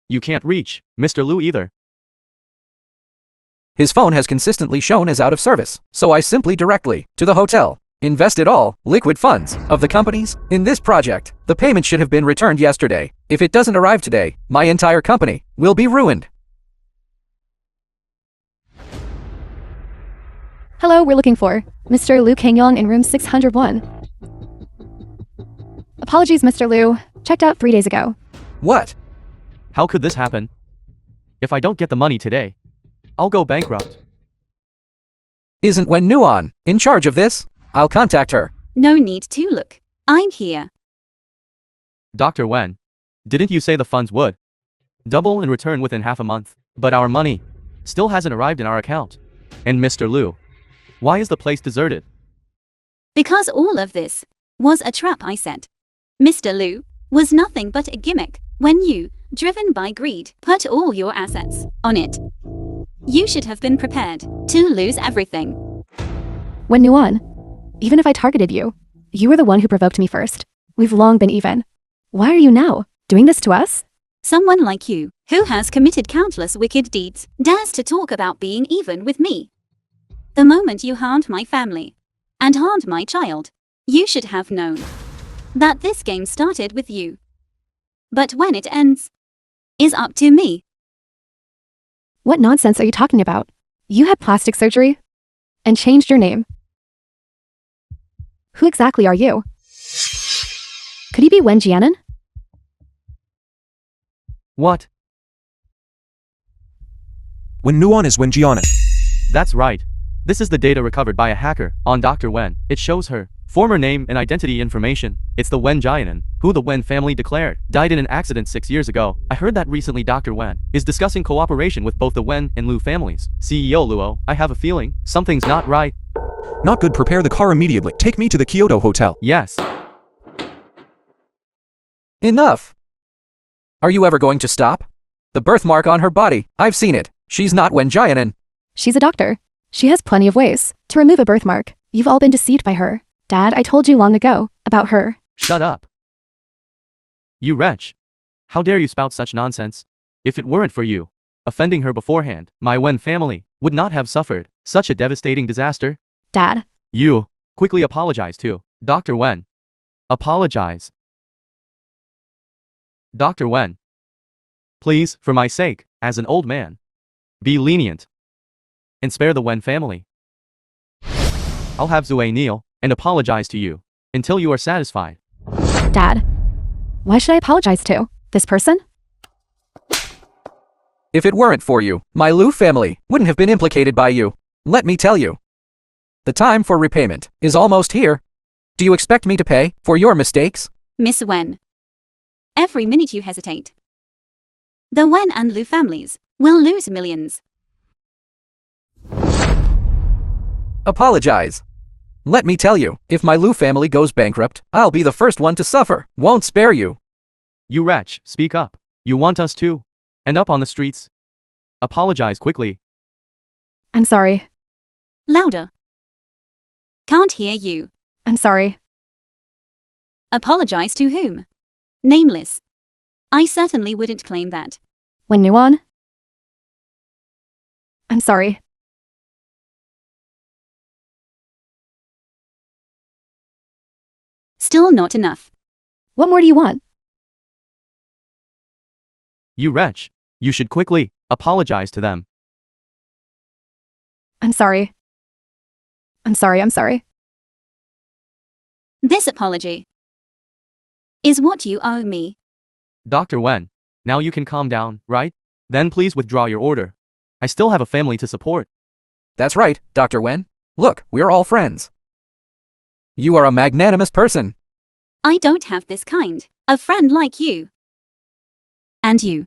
C: You can't reach Mr. Lu either.
F: His phone has consistently shown as out of service, so I simply directly to the hotel invested all liquid funds of the companies in this project. The payment should have been returned yesterday. If it doesn't arrive today, my entire company will be ruined.
A: Hello, we're looking for Mr. Liu Kangyong in room 601. Apologies, Mr. Liu. Checked out 3 days ago.
F: What?
C: How could this happen? If I don't get the money today, I'll go bankrupt.
F: Isn't Wen Nuan in charge of this? I'll contact her.
E: No need to look. I'm here.
C: Dr. Wen, didn't you say the funds would double in return within half a month? But our money still hasn't arrived in our account. And Mr. Liu, why is the place deserted?
E: Because all of this was a trap, I said. Mr. Liu was nothing but a gimmick when you, driven by greed, put all your assets on it. You should have been prepared to lose everything.
A: Wen Nuan, even if I targeted you, you were the one who provoked me first. We've long been even. Why are you now doing this to us?
E: Someone like you, who has committed countless wicked deeds, dares to talk about being even with me. The moment you harmed my family and harmed my child, you should have known that this game started with you. But when it ends, is up to me.
A: What nonsense are you talking about? You had plastic surgery and changed your name. Who exactly are you? Could he be Wen Jianan?
C: What?
B: Wen Nuan is Wen Jianan.
C: That's right. This is the data recovered by a hacker on Dr. Wen. It shows her former name and identity information. It's the Wen Jianan, who the Wen family declared died in an accident 6 years ago. I heard that recently Dr. Wen is discussing cooperation with both the Wen and Lu families. CEO Luo, I have a feeling something's not right.
B: Not good. Prepare the car immediately. Take me to the Kyoto hotel.
C: Yes.
F: Enough! Are you ever going to stop? The birthmark on her body, I've seen it. She's not Wen Jianan.
A: She's a doctor. She has plenty of ways to remove a birthmark. You've all been deceived by her. Dad, I told you long ago about her.
C: Shut up. You wretch. How dare you spout such nonsense? If it weren't for you offending her beforehand, my Wen family would not have suffered such a devastating disaster.
A: Dad,
C: You quickly apologize to Dr. Wen. Apologize. Dr. Wen. Please, for my sake, as an old man, be lenient and spare the Wen family. I'll have Zue kneel and apologize to you until you are satisfied.
A: Dad, why should I apologize to this person?
F: If it weren't for you, my Lu family wouldn't have been implicated by you. Let me tell you. The time for repayment is almost here. Do you expect me to pay for your mistakes?
E: Miss Wen. Every minute you hesitate, the Wen and Lu families will lose millions.
F: Apologize. Let me tell you, if my Lu family goes bankrupt, I'll be the first one to suffer. Won't spare you.
C: You wretch, speak up. You want us to end up on the streets? Apologize quickly.
A: I'm sorry.
E: Louder. Can't hear you.
A: I'm sorry.
E: Apologize to whom? Nameless. I certainly wouldn't claim that.
A: Wen Nuan? I'm sorry.
E: Still not enough.
A: What more do you want?
C: You wretch. You should quickly apologize to them.
A: I'm sorry. I'm sorry, I'm sorry.
E: This apology is what you owe me.
C: Dr. Wen, now you can calm down, right? Then please withdraw your order. I still have a family to support.
F: That's right, Dr. Wen. Look, we're all friends. You are a magnanimous person.
E: I don't have this kind of friend like you. And you.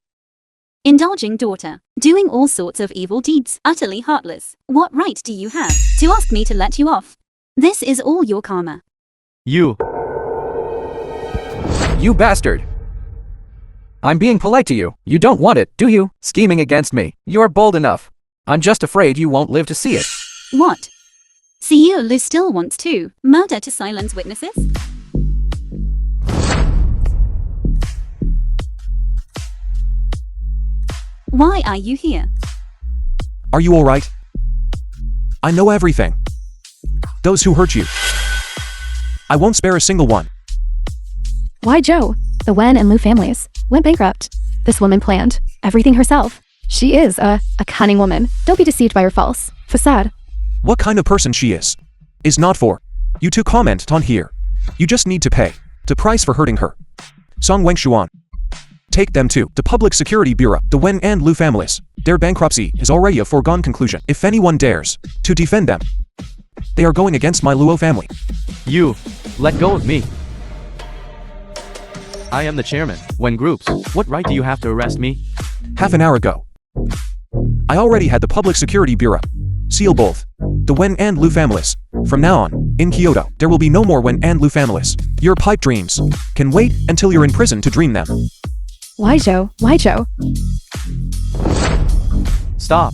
E: Indulging daughter, doing all sorts of evil deeds, utterly heartless. What right do you have to ask me to let you off? This is all your karma.
C: You.
F: You bastard. I'm being polite to you. You don't want it, do you? Scheming against me. You're bold enough. I'm just afraid you won't live to see it.
E: What? CEO still wants to murder to silence witnesses? Why are you here?
B: Are you alright? I know everything. Those who hurt you. I won't spare a single one.
A: Why Joe? The Wen and Lu families went bankrupt. This woman planned everything herself. She is a cunning woman. Don't be deceived by her false facade.
B: What kind of person she is not for you to comment on here. You just need to pay the price for hurting her. Song Wengshuan. Take them to the Public Security Bureau. The Wen and Lu families. Their bankruptcy is already a foregone conclusion. If anyone dares to defend them, they are going against my Luo family.
C: You. Let go of me. I am the chairman. When groups, what right do you have to arrest me?
B: Half an hour ago, I already had the Public Security Bureau seal both the Wen and Lu families. From now on, in Kyoto, there will be no more Wen and Lu families. Your pipe dreams can wait until you're in prison to dream them.
A: Why Joe? Why Joe?
C: Stop.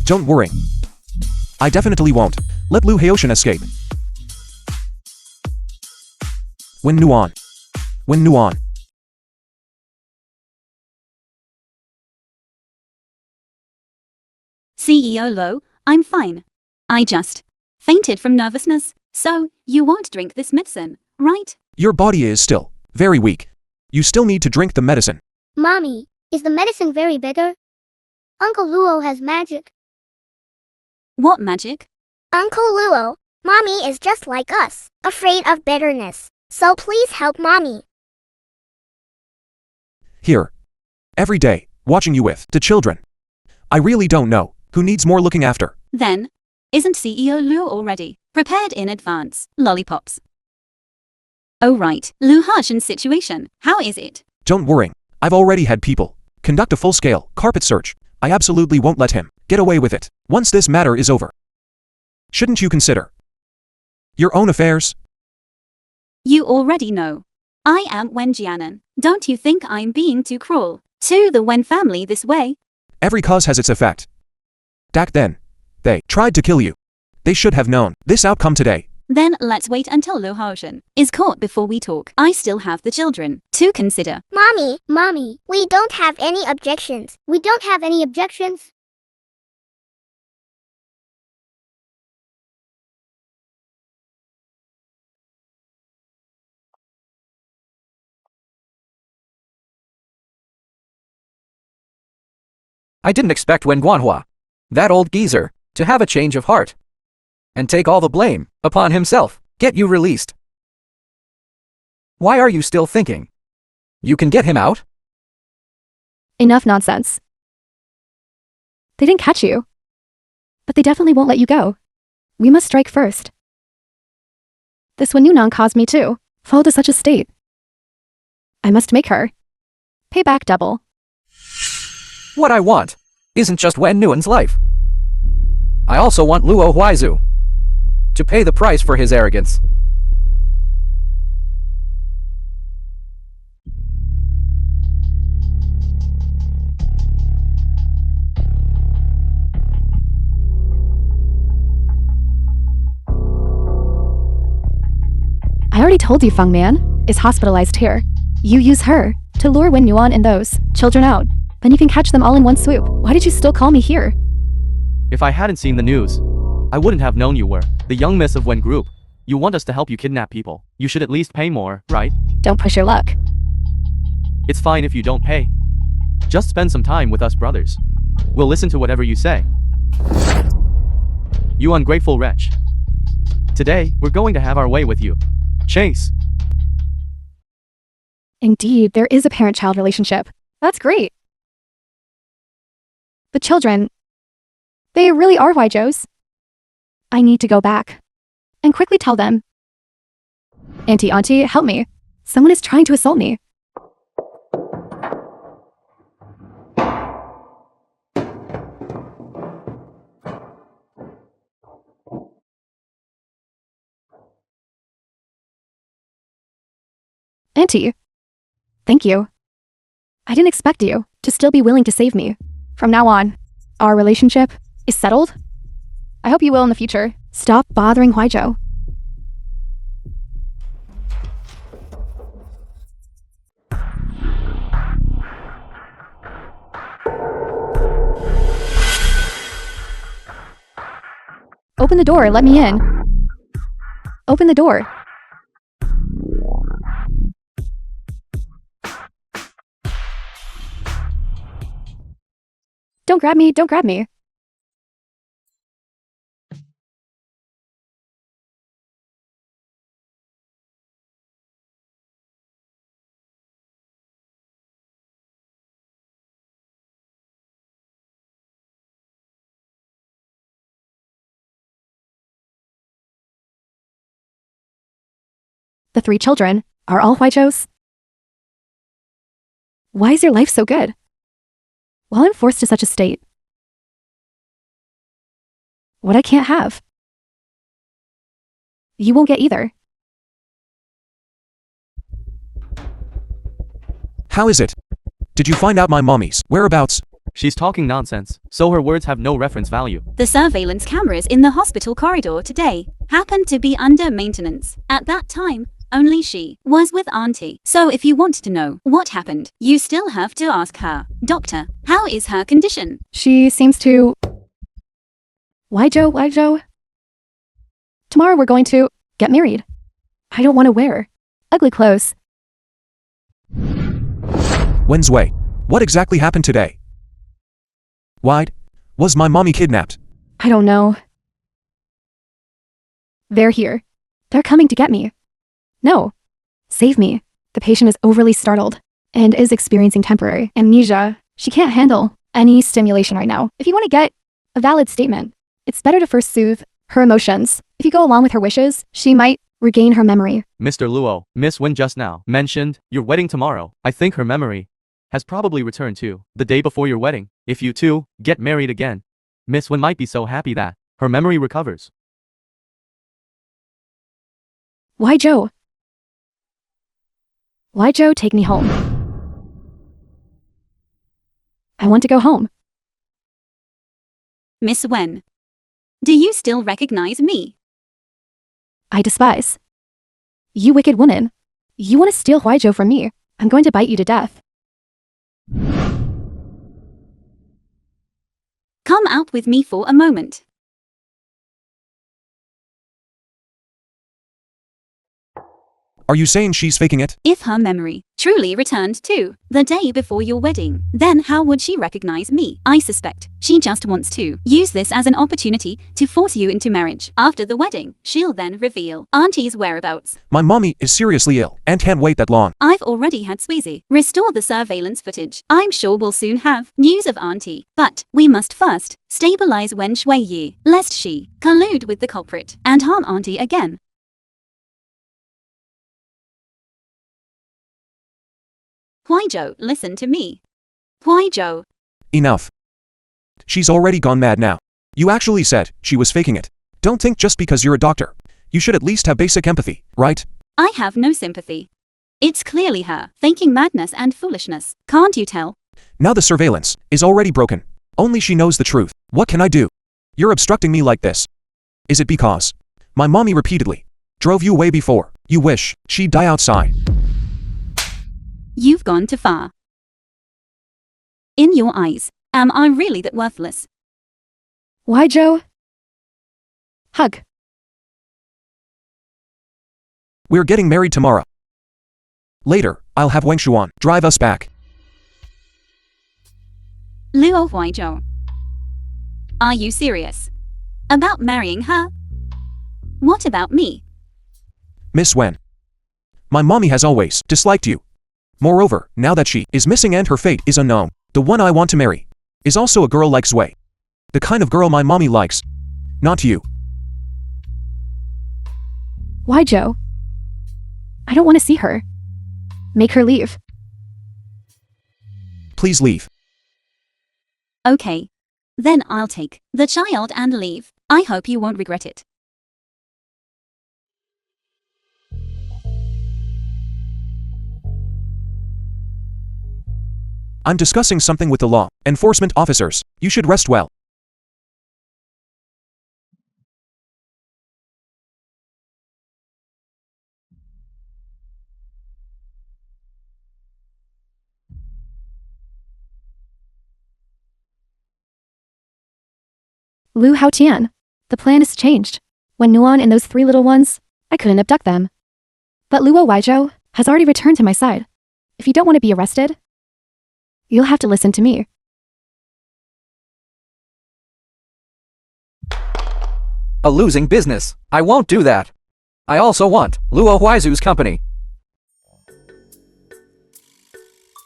B: Don't worry. I definitely won't let Lu Haoshan escape. When Nuan.
E: CEO Lo, I'm fine. I just fainted from nervousness, so you won't drink this medicine, right?
B: Your body is still very weak. You still need to drink the medicine.
H: Mommy, is the medicine very bitter? Uncle Luo has magic.
E: What magic?
H: Uncle Luo, Mommy is just like us, afraid of bitterness. So please help Mommy.
B: Here. Every day, watching you with the children. I really don't know who needs more looking after.
E: Then, isn't CEO Lu already prepared in advance? Lollipops. Oh right, Lu Harshan's situation, how is it?
B: Don't worry. I've already had people conduct a full-scale carpet search. I absolutely won't let him get away with it once this matter is over. Shouldn't you consider your own affairs?
E: You already know. I am Wen Jianan. Don't you think I'm being too cruel to the Wen family this way?
B: Every cause has its effect. Back then, they tried to kill you. They should have known this outcome today.
E: Then let's wait until Lu Haoshan is caught before we talk. I still have the children to consider.
H: Mommy, we don't have any objections. We don't have any objections.
F: I didn't expect Wen Guanhua, that old geezer, to have a change of heart and take all the blame upon himself. Get you released. Why are you still thinking you can get him out?
A: Enough nonsense. They didn't catch you. But they definitely won't let you go. We must strike first. This Wen Yunan caused me to fall to such a state. I must make her pay back double.
F: What I want isn't just Wen Nuan's life. I also want Luo Huaizu to pay the price for his arrogance.
A: I already told you Feng Man is hospitalized here. You use her to lure Wen Yuan and those children out. Then you can catch them all in one swoop. Why did you still call me here?
C: If I hadn't seen the news, I wouldn't have known you were the young miss of Wen Group. You want us to help you kidnap people. You should at least pay more, right?
A: Don't push your luck.
C: It's fine if you don't pay. Just spend some time with us brothers. We'll listen to whatever you say. You ungrateful wretch. Today, we're going to have our way with you. Chase.
A: Indeed, there is a parent-child relationship. That's great. The children, They really are Huaizhous. I need to go back and quickly tell them. Auntie, help me. Someone is trying to assault me. Auntie. Thank you. I didn't expect you to still be willing to save me. From now on, our relationship is settled. I hope you will in the future. Stop bothering Huaizhou. Open the door, let me in. Open the door. Don't grab me, don't grab me. The 3 children are all Huaizhous. Why is your life so good? While I'm forced to such a state. What I can't have. You won't get either.
B: How is it? Did you find out my mommy's whereabouts?
C: She's talking nonsense, so her words have no reference value.
E: The surveillance cameras in the hospital corridor today happened to be under maintenance. At that time, only she was with Auntie. So if you want to know what happened, you still have to ask her. Doctor, how is her condition?
A: She seems to... Huaizhou? Tomorrow we're going to get married. I don't want to wear ugly clothes.
B: Wenzhui, what exactly happened today? Why was my mommy kidnapped?
A: I don't know. They're here. They're coming to get me. No. Save me. The patient is overly startled and is experiencing temporary amnesia. She can't handle any stimulation right now. If you want to get a valid statement, it's better to first soothe her emotions. If you go along with her wishes, she might regain her memory.
C: Mr. Luo, Miss Wen just now mentioned your wedding tomorrow. I think her memory has probably returned to the day before your wedding. If you two get married again, Miss Wen might be so happy that her memory recovers.
A: Huaizhou? Huaizhou, take me home. I want to go home.
E: Miss Wen, do you still recognize me?
A: I despise. You wicked woman. You want to steal Huaizhou from me. I'm going to bite you to death.
E: Come out with me for a moment.
B: Are you saying she's faking it?
E: If her memory truly returned to the day before your wedding, then how would she recognize me? I suspect she just wants to use this as an opportunity to force you into marriage. After the wedding, she'll then reveal Auntie's whereabouts.
B: My mommy is seriously ill and can't wait that long.
E: I've already had Sweezy restore the surveillance footage. I'm sure we'll soon have news of Auntie. But we must first stabilize Wen Shuiyi, lest she collude with the culprit and harm Auntie again. Huaizhou, listen to me. Huaizhou.
B: Enough. She's already gone mad now. You actually said she was faking it. Don't think just because you're a doctor. You should at least have basic empathy, right?
E: I have no sympathy. It's clearly her, faking madness and foolishness. Can't you tell?
B: Now the surveillance is already broken. Only she knows the truth. What can I do? You're obstructing me like this. Is it because my mommy repeatedly drove you away before you wish she'd die outside?
E: You've gone too far. In your eyes, am I really that worthless?
A: Huaizhou? Hug.
B: We're getting married tomorrow. Later, I'll have Wang Shuan drive us back.
E: Luo Huaizhou. Are you serious? About marrying her? What about me?
B: Miss Wen. My mommy has always disliked you. Moreover, now that she is missing and her fate is unknown, the one I want to marry is also a girl like Zui. The kind of girl my mommy likes. Not you.
A: Why, Joe? I don't want to see her. Make her leave.
B: Please leave.
E: Okay. Then I'll take the child and leave. I hope you won't regret it.
B: I'm discussing something with the law enforcement officers. You should rest well.
A: Lu Haotian. The plan is changed. When Nuan and those 3 little ones, I couldn't abduct them. But Luo Weizhou has already returned to my side. If you don't want to be arrested, you'll have to listen to me.
F: A losing business. I won't do that. I also want Luo Huizhu's company.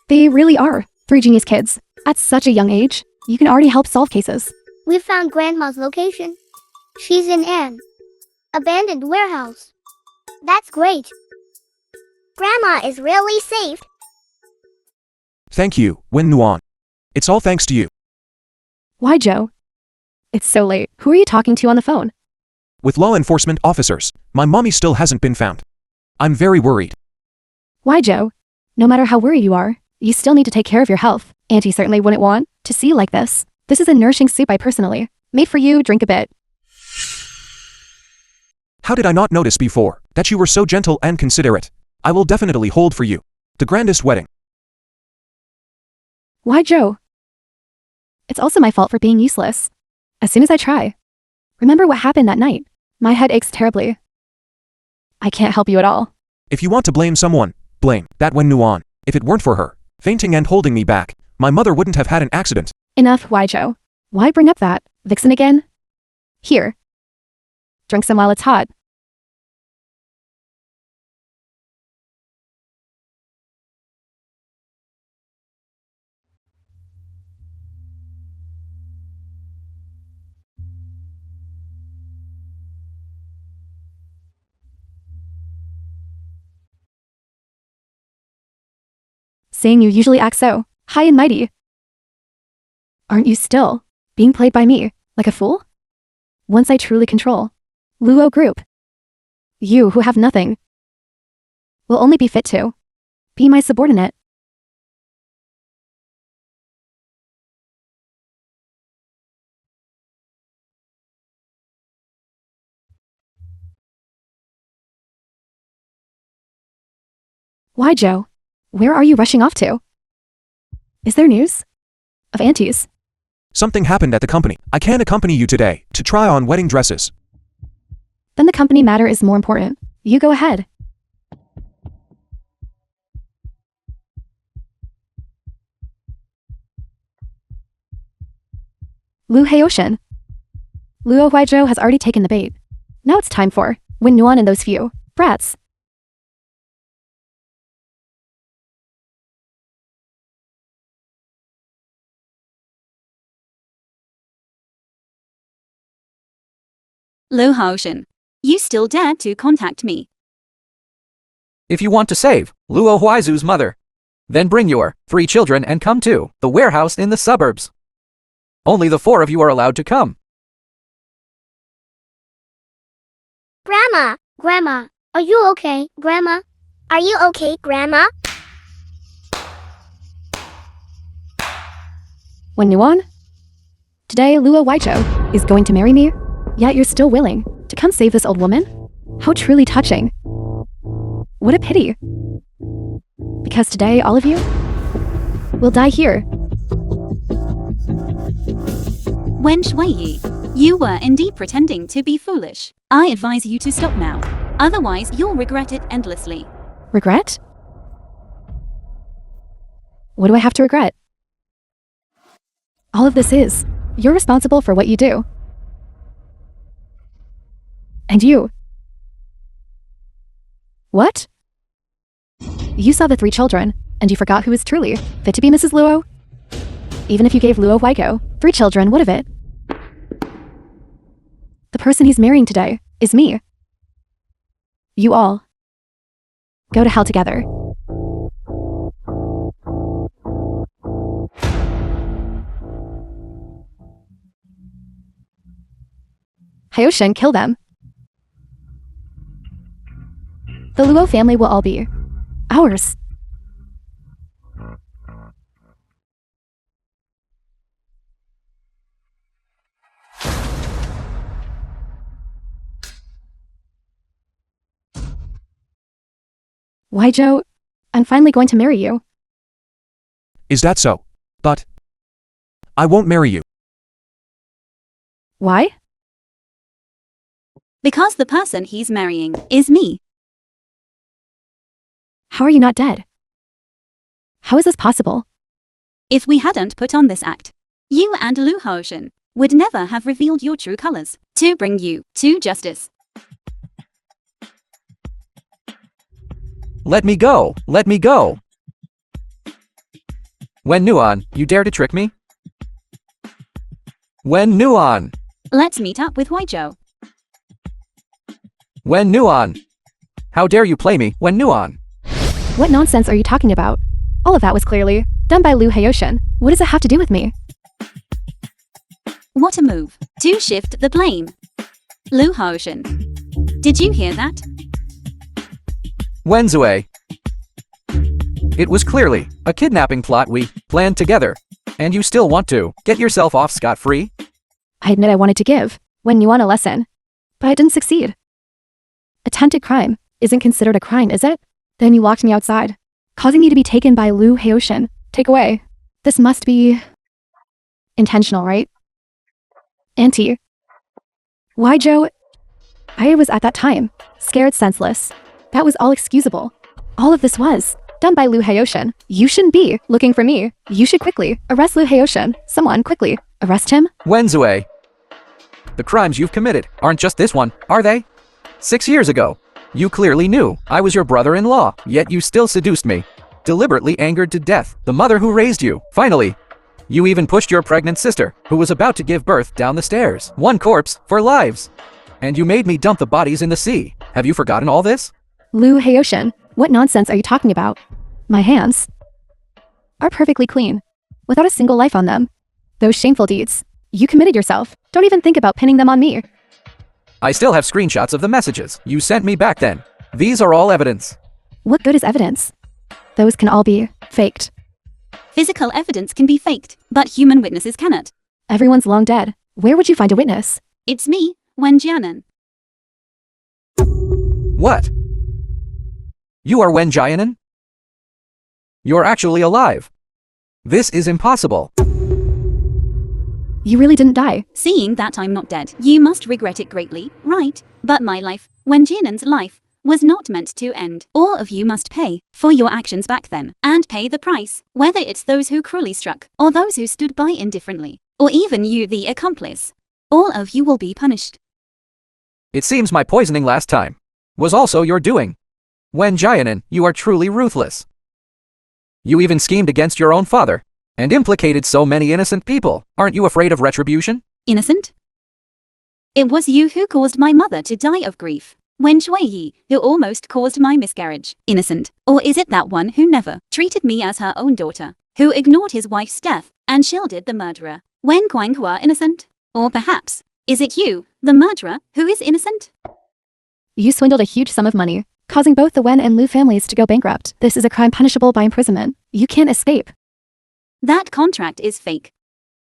A: They really are 3 genius kids. At such a young age, you can already help solve cases.
H: We found Grandma's location. She's in an abandoned warehouse. That's great. Grandma is really safe.
B: Thank you, Wen Nuan. It's all thanks to you.
A: Why, Joe? It's so late. Who are you talking to on the phone?
B: With law enforcement officers, my mommy still hasn't been found. I'm very worried.
A: Why, Joe? No matter how worried you are, you still need to take care of your health. Auntie certainly wouldn't want to see you like this. This is a nourishing soup I personally made for you. Drink a bit.
B: How did I not notice before that you were so gentle and considerate? I will definitely hold for you the grandest wedding.
A: Why, Joe? It's also my fault for being useless. As soon as I try. Remember what happened that night? My head aches terribly. I can't help you at all.
B: If you want to blame someone, blame that Wen Nuan. If it weren't for her fainting and holding me back, my mother wouldn't have had an accident.
A: Enough, why, Joe? Why bring up that vixen again? Here. Drink some while it's hot. Saying you usually act so high and mighty. Aren't you still being played by me like a fool? Once I truly control Luo Group, you who have nothing will only be fit to be my subordinate. Why, Joe? Where are you rushing off to? Is there news of aunties?
B: Something happened at the company. I can't accompany you today to try on wedding dresses.
A: Then the company matter is more important. You go ahead. Lu Haotian. Luo Huizhou has already taken the bait. Now it's time for Wen Nuan and those few brats.
E: Lu Haotian, you still dare to contact me.
F: If you want to save Luo Huizhu's mother, then bring your 3 children and come to the warehouse in the suburbs. Only the 4 of you are allowed to come.
H: Grandma, are you okay, Grandma?
D: Are you okay, Grandma?
A: Wen Nuan? Today Luo Weizhou is going to marry me, yet you're still willing to come save this old woman? How truly touching. What a pity. Because today all of you will die here.
E: Wen Shuiyi, you were indeed pretending to be foolish. I advise you to stop now. Otherwise, you'll regret it endlessly.
A: Regret? What do I have to regret? All of this is, you're responsible for what you do. And you. What? You saw the 3 children, and you forgot who was truly fit to be Mrs. Luo? Even if you gave Luo Huizhou 3 children, what of it? The person he's marrying today is me. You all go to hell together. Hyoshin, kill them. The Luo family will all be ours. Why, Joe? I'm finally going to marry you.
B: Is that so? But I won't marry you.
A: Why?
E: Because the person he's marrying is me.
A: How are you not dead? How is this possible?
E: If we hadn't put on this act, you and Lu Haoshan would never have revealed your true colors to bring you to justice.
F: Let me go! Let me go! Wen Nuan, you dare to trick me? Wen Nuan!
E: Let's meet up with Huizhou.
F: Wen Nuan! How dare you play me, Wen Nuan?
A: What nonsense are you talking about? All of that was clearly done by Lu Haoshan. What does it have to do with me?
E: What a move to shift the blame. Lu Haoshan. Did you hear that?
F: Wen Zui. It was clearly a kidnapping plot we planned together. And you still want to get yourself off scot-free?
A: I admit I wanted to give Wen Yuan a lesson, but I didn't succeed. Attempted crime isn't considered a crime, is it? Then you locked me outside, causing me to be taken by Lu Haoshan. Take away. This must be intentional, right? Auntie. Why, Joe? I was at that time scared senseless. That was all excusable. All of this was done by Lu Haoshan. You shouldn't be looking for me. You should quickly arrest Lu Haoshan. Someone quickly arrest him.
F: Wen Zui. The crimes you've committed aren't just this one, are they? 6 years ago, you clearly knew I was your brother-in-law, yet you still seduced me. Deliberately angered to death the mother who raised you. Finally, you even pushed your pregnant sister, who was about to give birth, down the stairs. One corpse for lives. And you made me dump the bodies in the sea. Have you forgotten all this?
A: Lu Haoshan, what nonsense are you talking about? My hands are perfectly clean, without a single life on them. Those shameful deeds, you committed yourself. Don't even think about pinning them on me.
F: I still have screenshots of the messages you sent me back then. These are all evidence.
A: What good is evidence? Those can all be faked.
E: Physical evidence can be faked, but human witnesses cannot.
A: Everyone's long dead. Where would you find a witness?
E: It's me, Wen Jianan.
F: What? You are Wen Jianan? You're actually alive. This is impossible.
A: You really didn't die.
E: Seeing that I'm not dead, you must regret it greatly, right? But my life, Wen Jianan's life, was not meant to end. All of you must pay for your actions back then, and pay the price, whether it's those who cruelly struck, or those who stood by indifferently, or even you, the accomplice. All of you will be punished.
F: It seems my poisoning last time was also your doing. Wen Jianan, you are truly ruthless. You even schemed against your own father, and implicated so many innocent people. Aren't you afraid of retribution?
E: Innocent? It was you who caused my mother to die of grief. Wen Shuiyi, who almost caused my miscarriage. Innocent? Or is it that one who never treated me as her own daughter, who ignored his wife's death and shielded the murderer? Wen Guanghua innocent? Or perhaps, is it you, the murderer, who is innocent?
A: You swindled a huge sum of money, causing both the Wen and Lu families to go bankrupt. This is a crime punishable by imprisonment. You can't escape.
E: That contract is fake.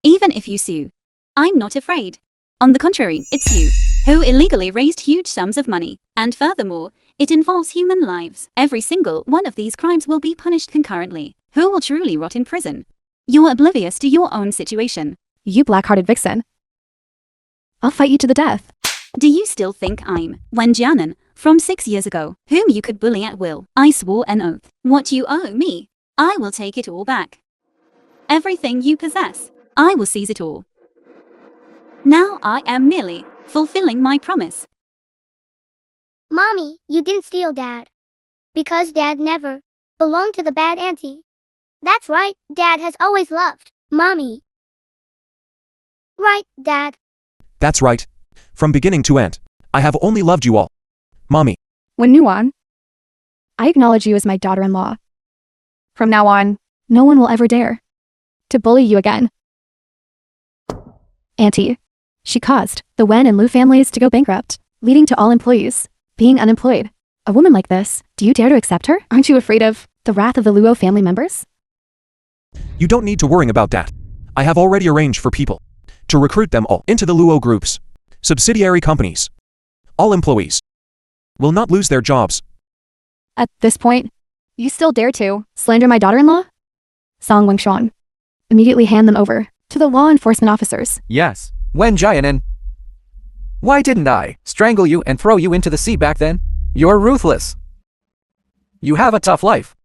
E: Even if you sue, I'm not afraid. On the contrary, it's you who illegally raised huge sums of money. And furthermore, it involves human lives. Every single one of these crimes will be punished concurrently. Who will truly rot in prison? You're oblivious to your own situation.
A: You black-hearted vixen. I'll fight you to the death.
E: Do you still think I'm Wen Jianan from 6 years ago, whom you could bully at will? I swore an oath. What you owe me, I will take it all back. Everything you possess, I will seize it all. Now I am merely fulfilling my promise.
H: Mommy, you didn't steal Dad. Because Dad never belonged to the bad auntie. That's right, Dad has always loved Mommy. Right, Dad?
B: That's right. From beginning to end, I have only loved you all. Mommy,
A: When new on, I acknowledge you as my daughter-in-law. From now on, no one will ever dare to bully you again. Auntie, she caused the Wen and Lu families to go bankrupt, leading to all employees being unemployed. A woman like this, do you dare to accept her? Aren't you afraid of the wrath of the Luo family members?
B: you don't need to worry about that. I have already arranged for people to recruit them all into the Luo groups, subsidiary companies. All employees will not lose their jobs.
A: At this point, you still dare to slander my daughter-in-law? Song Wengshuan, immediately hand them over to the law enforcement officers.
C: Yes.
F: Wen Jianan. Why didn't I strangle you and throw you into the sea back then? You're ruthless. You have a tough life.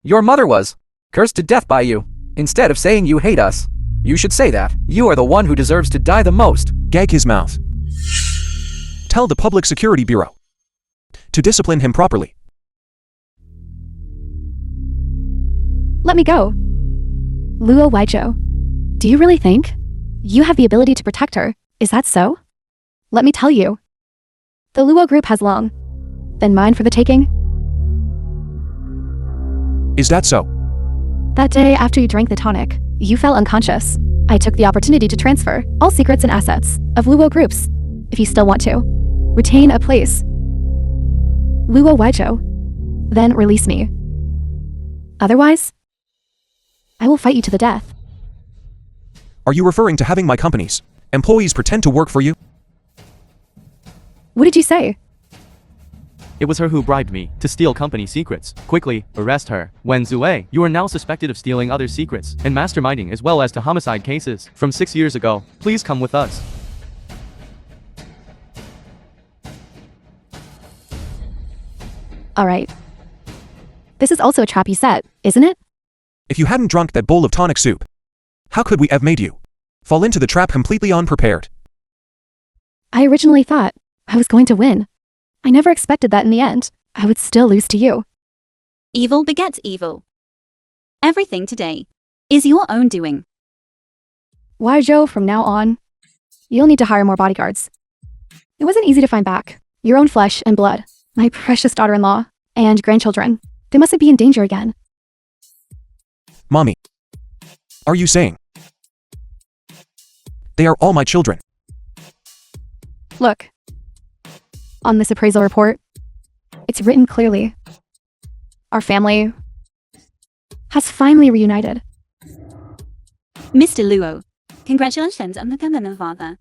F: Your mother was cursed to death by you. Instead of saying you hate us, you should say that you are the one who deserves to die the most.
B: Gag his mouth. Tell the Public Security Bureau to discipline him properly.
A: Let me go. Luo Waichou, do you really think you have the ability to protect her? Is that so? Let me tell you, the Luo group has long been mine for the taking.
B: Is that so?
A: That day after you drank the tonic, you fell unconscious. I took the opportunity to transfer all secrets and assets of Luo groups. If you still want to retain a place, Luo Waichou, then release me. Otherwise, I will fight you to the death.
B: Are you referring to having my company's employees pretend to work for you?
A: What did you say?
C: It was her who bribed me to steal company secrets. Quickly, arrest her. Wen Zue, you are now suspected of stealing other secrets and masterminding as well as to homicide cases from 6 years ago. Please come with us.
A: All right. This is also a trap you set, isn't it?
B: If you hadn't drunk that bowl of tonic soup, how could we have made you fall into the trap completely unprepared?
A: I originally thought I was going to win. I never expected that in the end, I would still lose to you.
E: Evil begets evil. Everything today is your own doing.
A: Waichou, from now on, you'll need to hire more bodyguards. It wasn't easy to find back your own flesh and blood, my precious daughter-in-law and grandchildren. They mustn't be in danger again.
B: Mommy, are you saying they are all my children?
A: Look, on this appraisal report, it's written clearly. Our family has finally reunited.
E: Mr. Luo, congratulations on becoming father.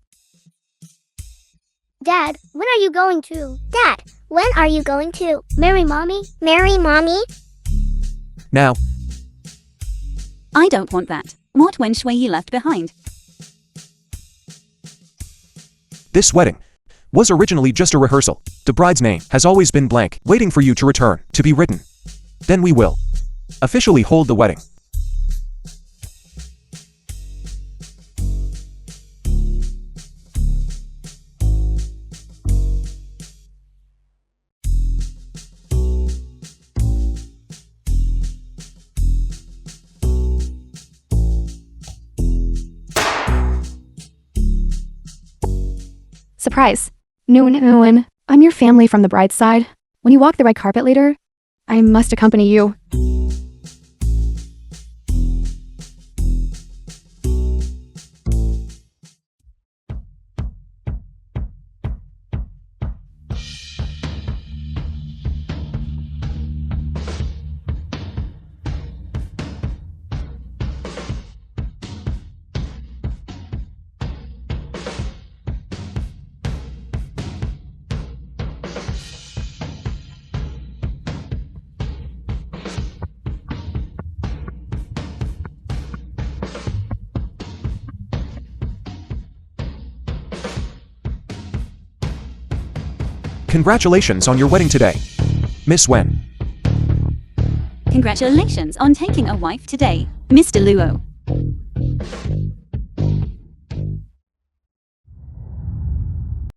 H: Dad, when are you going to?
D: Dad, when are you going to
H: Marry mommy?
D: marry mommy?
B: Now,
E: I don't want that. What Wen Shui left behind?
B: this wedding was originally just a rehearsal. The bride's name has always been blank, waiting for you to return, to be written. Then we will officially hold the wedding.
A: Surprise. Nguyen, I'm your family from the bride's side. When you walk the red carpet later, I must accompany you.
B: Congratulations on your wedding today, Miss Wen.
E: Congratulations on taking a wife today, Mr. Luo.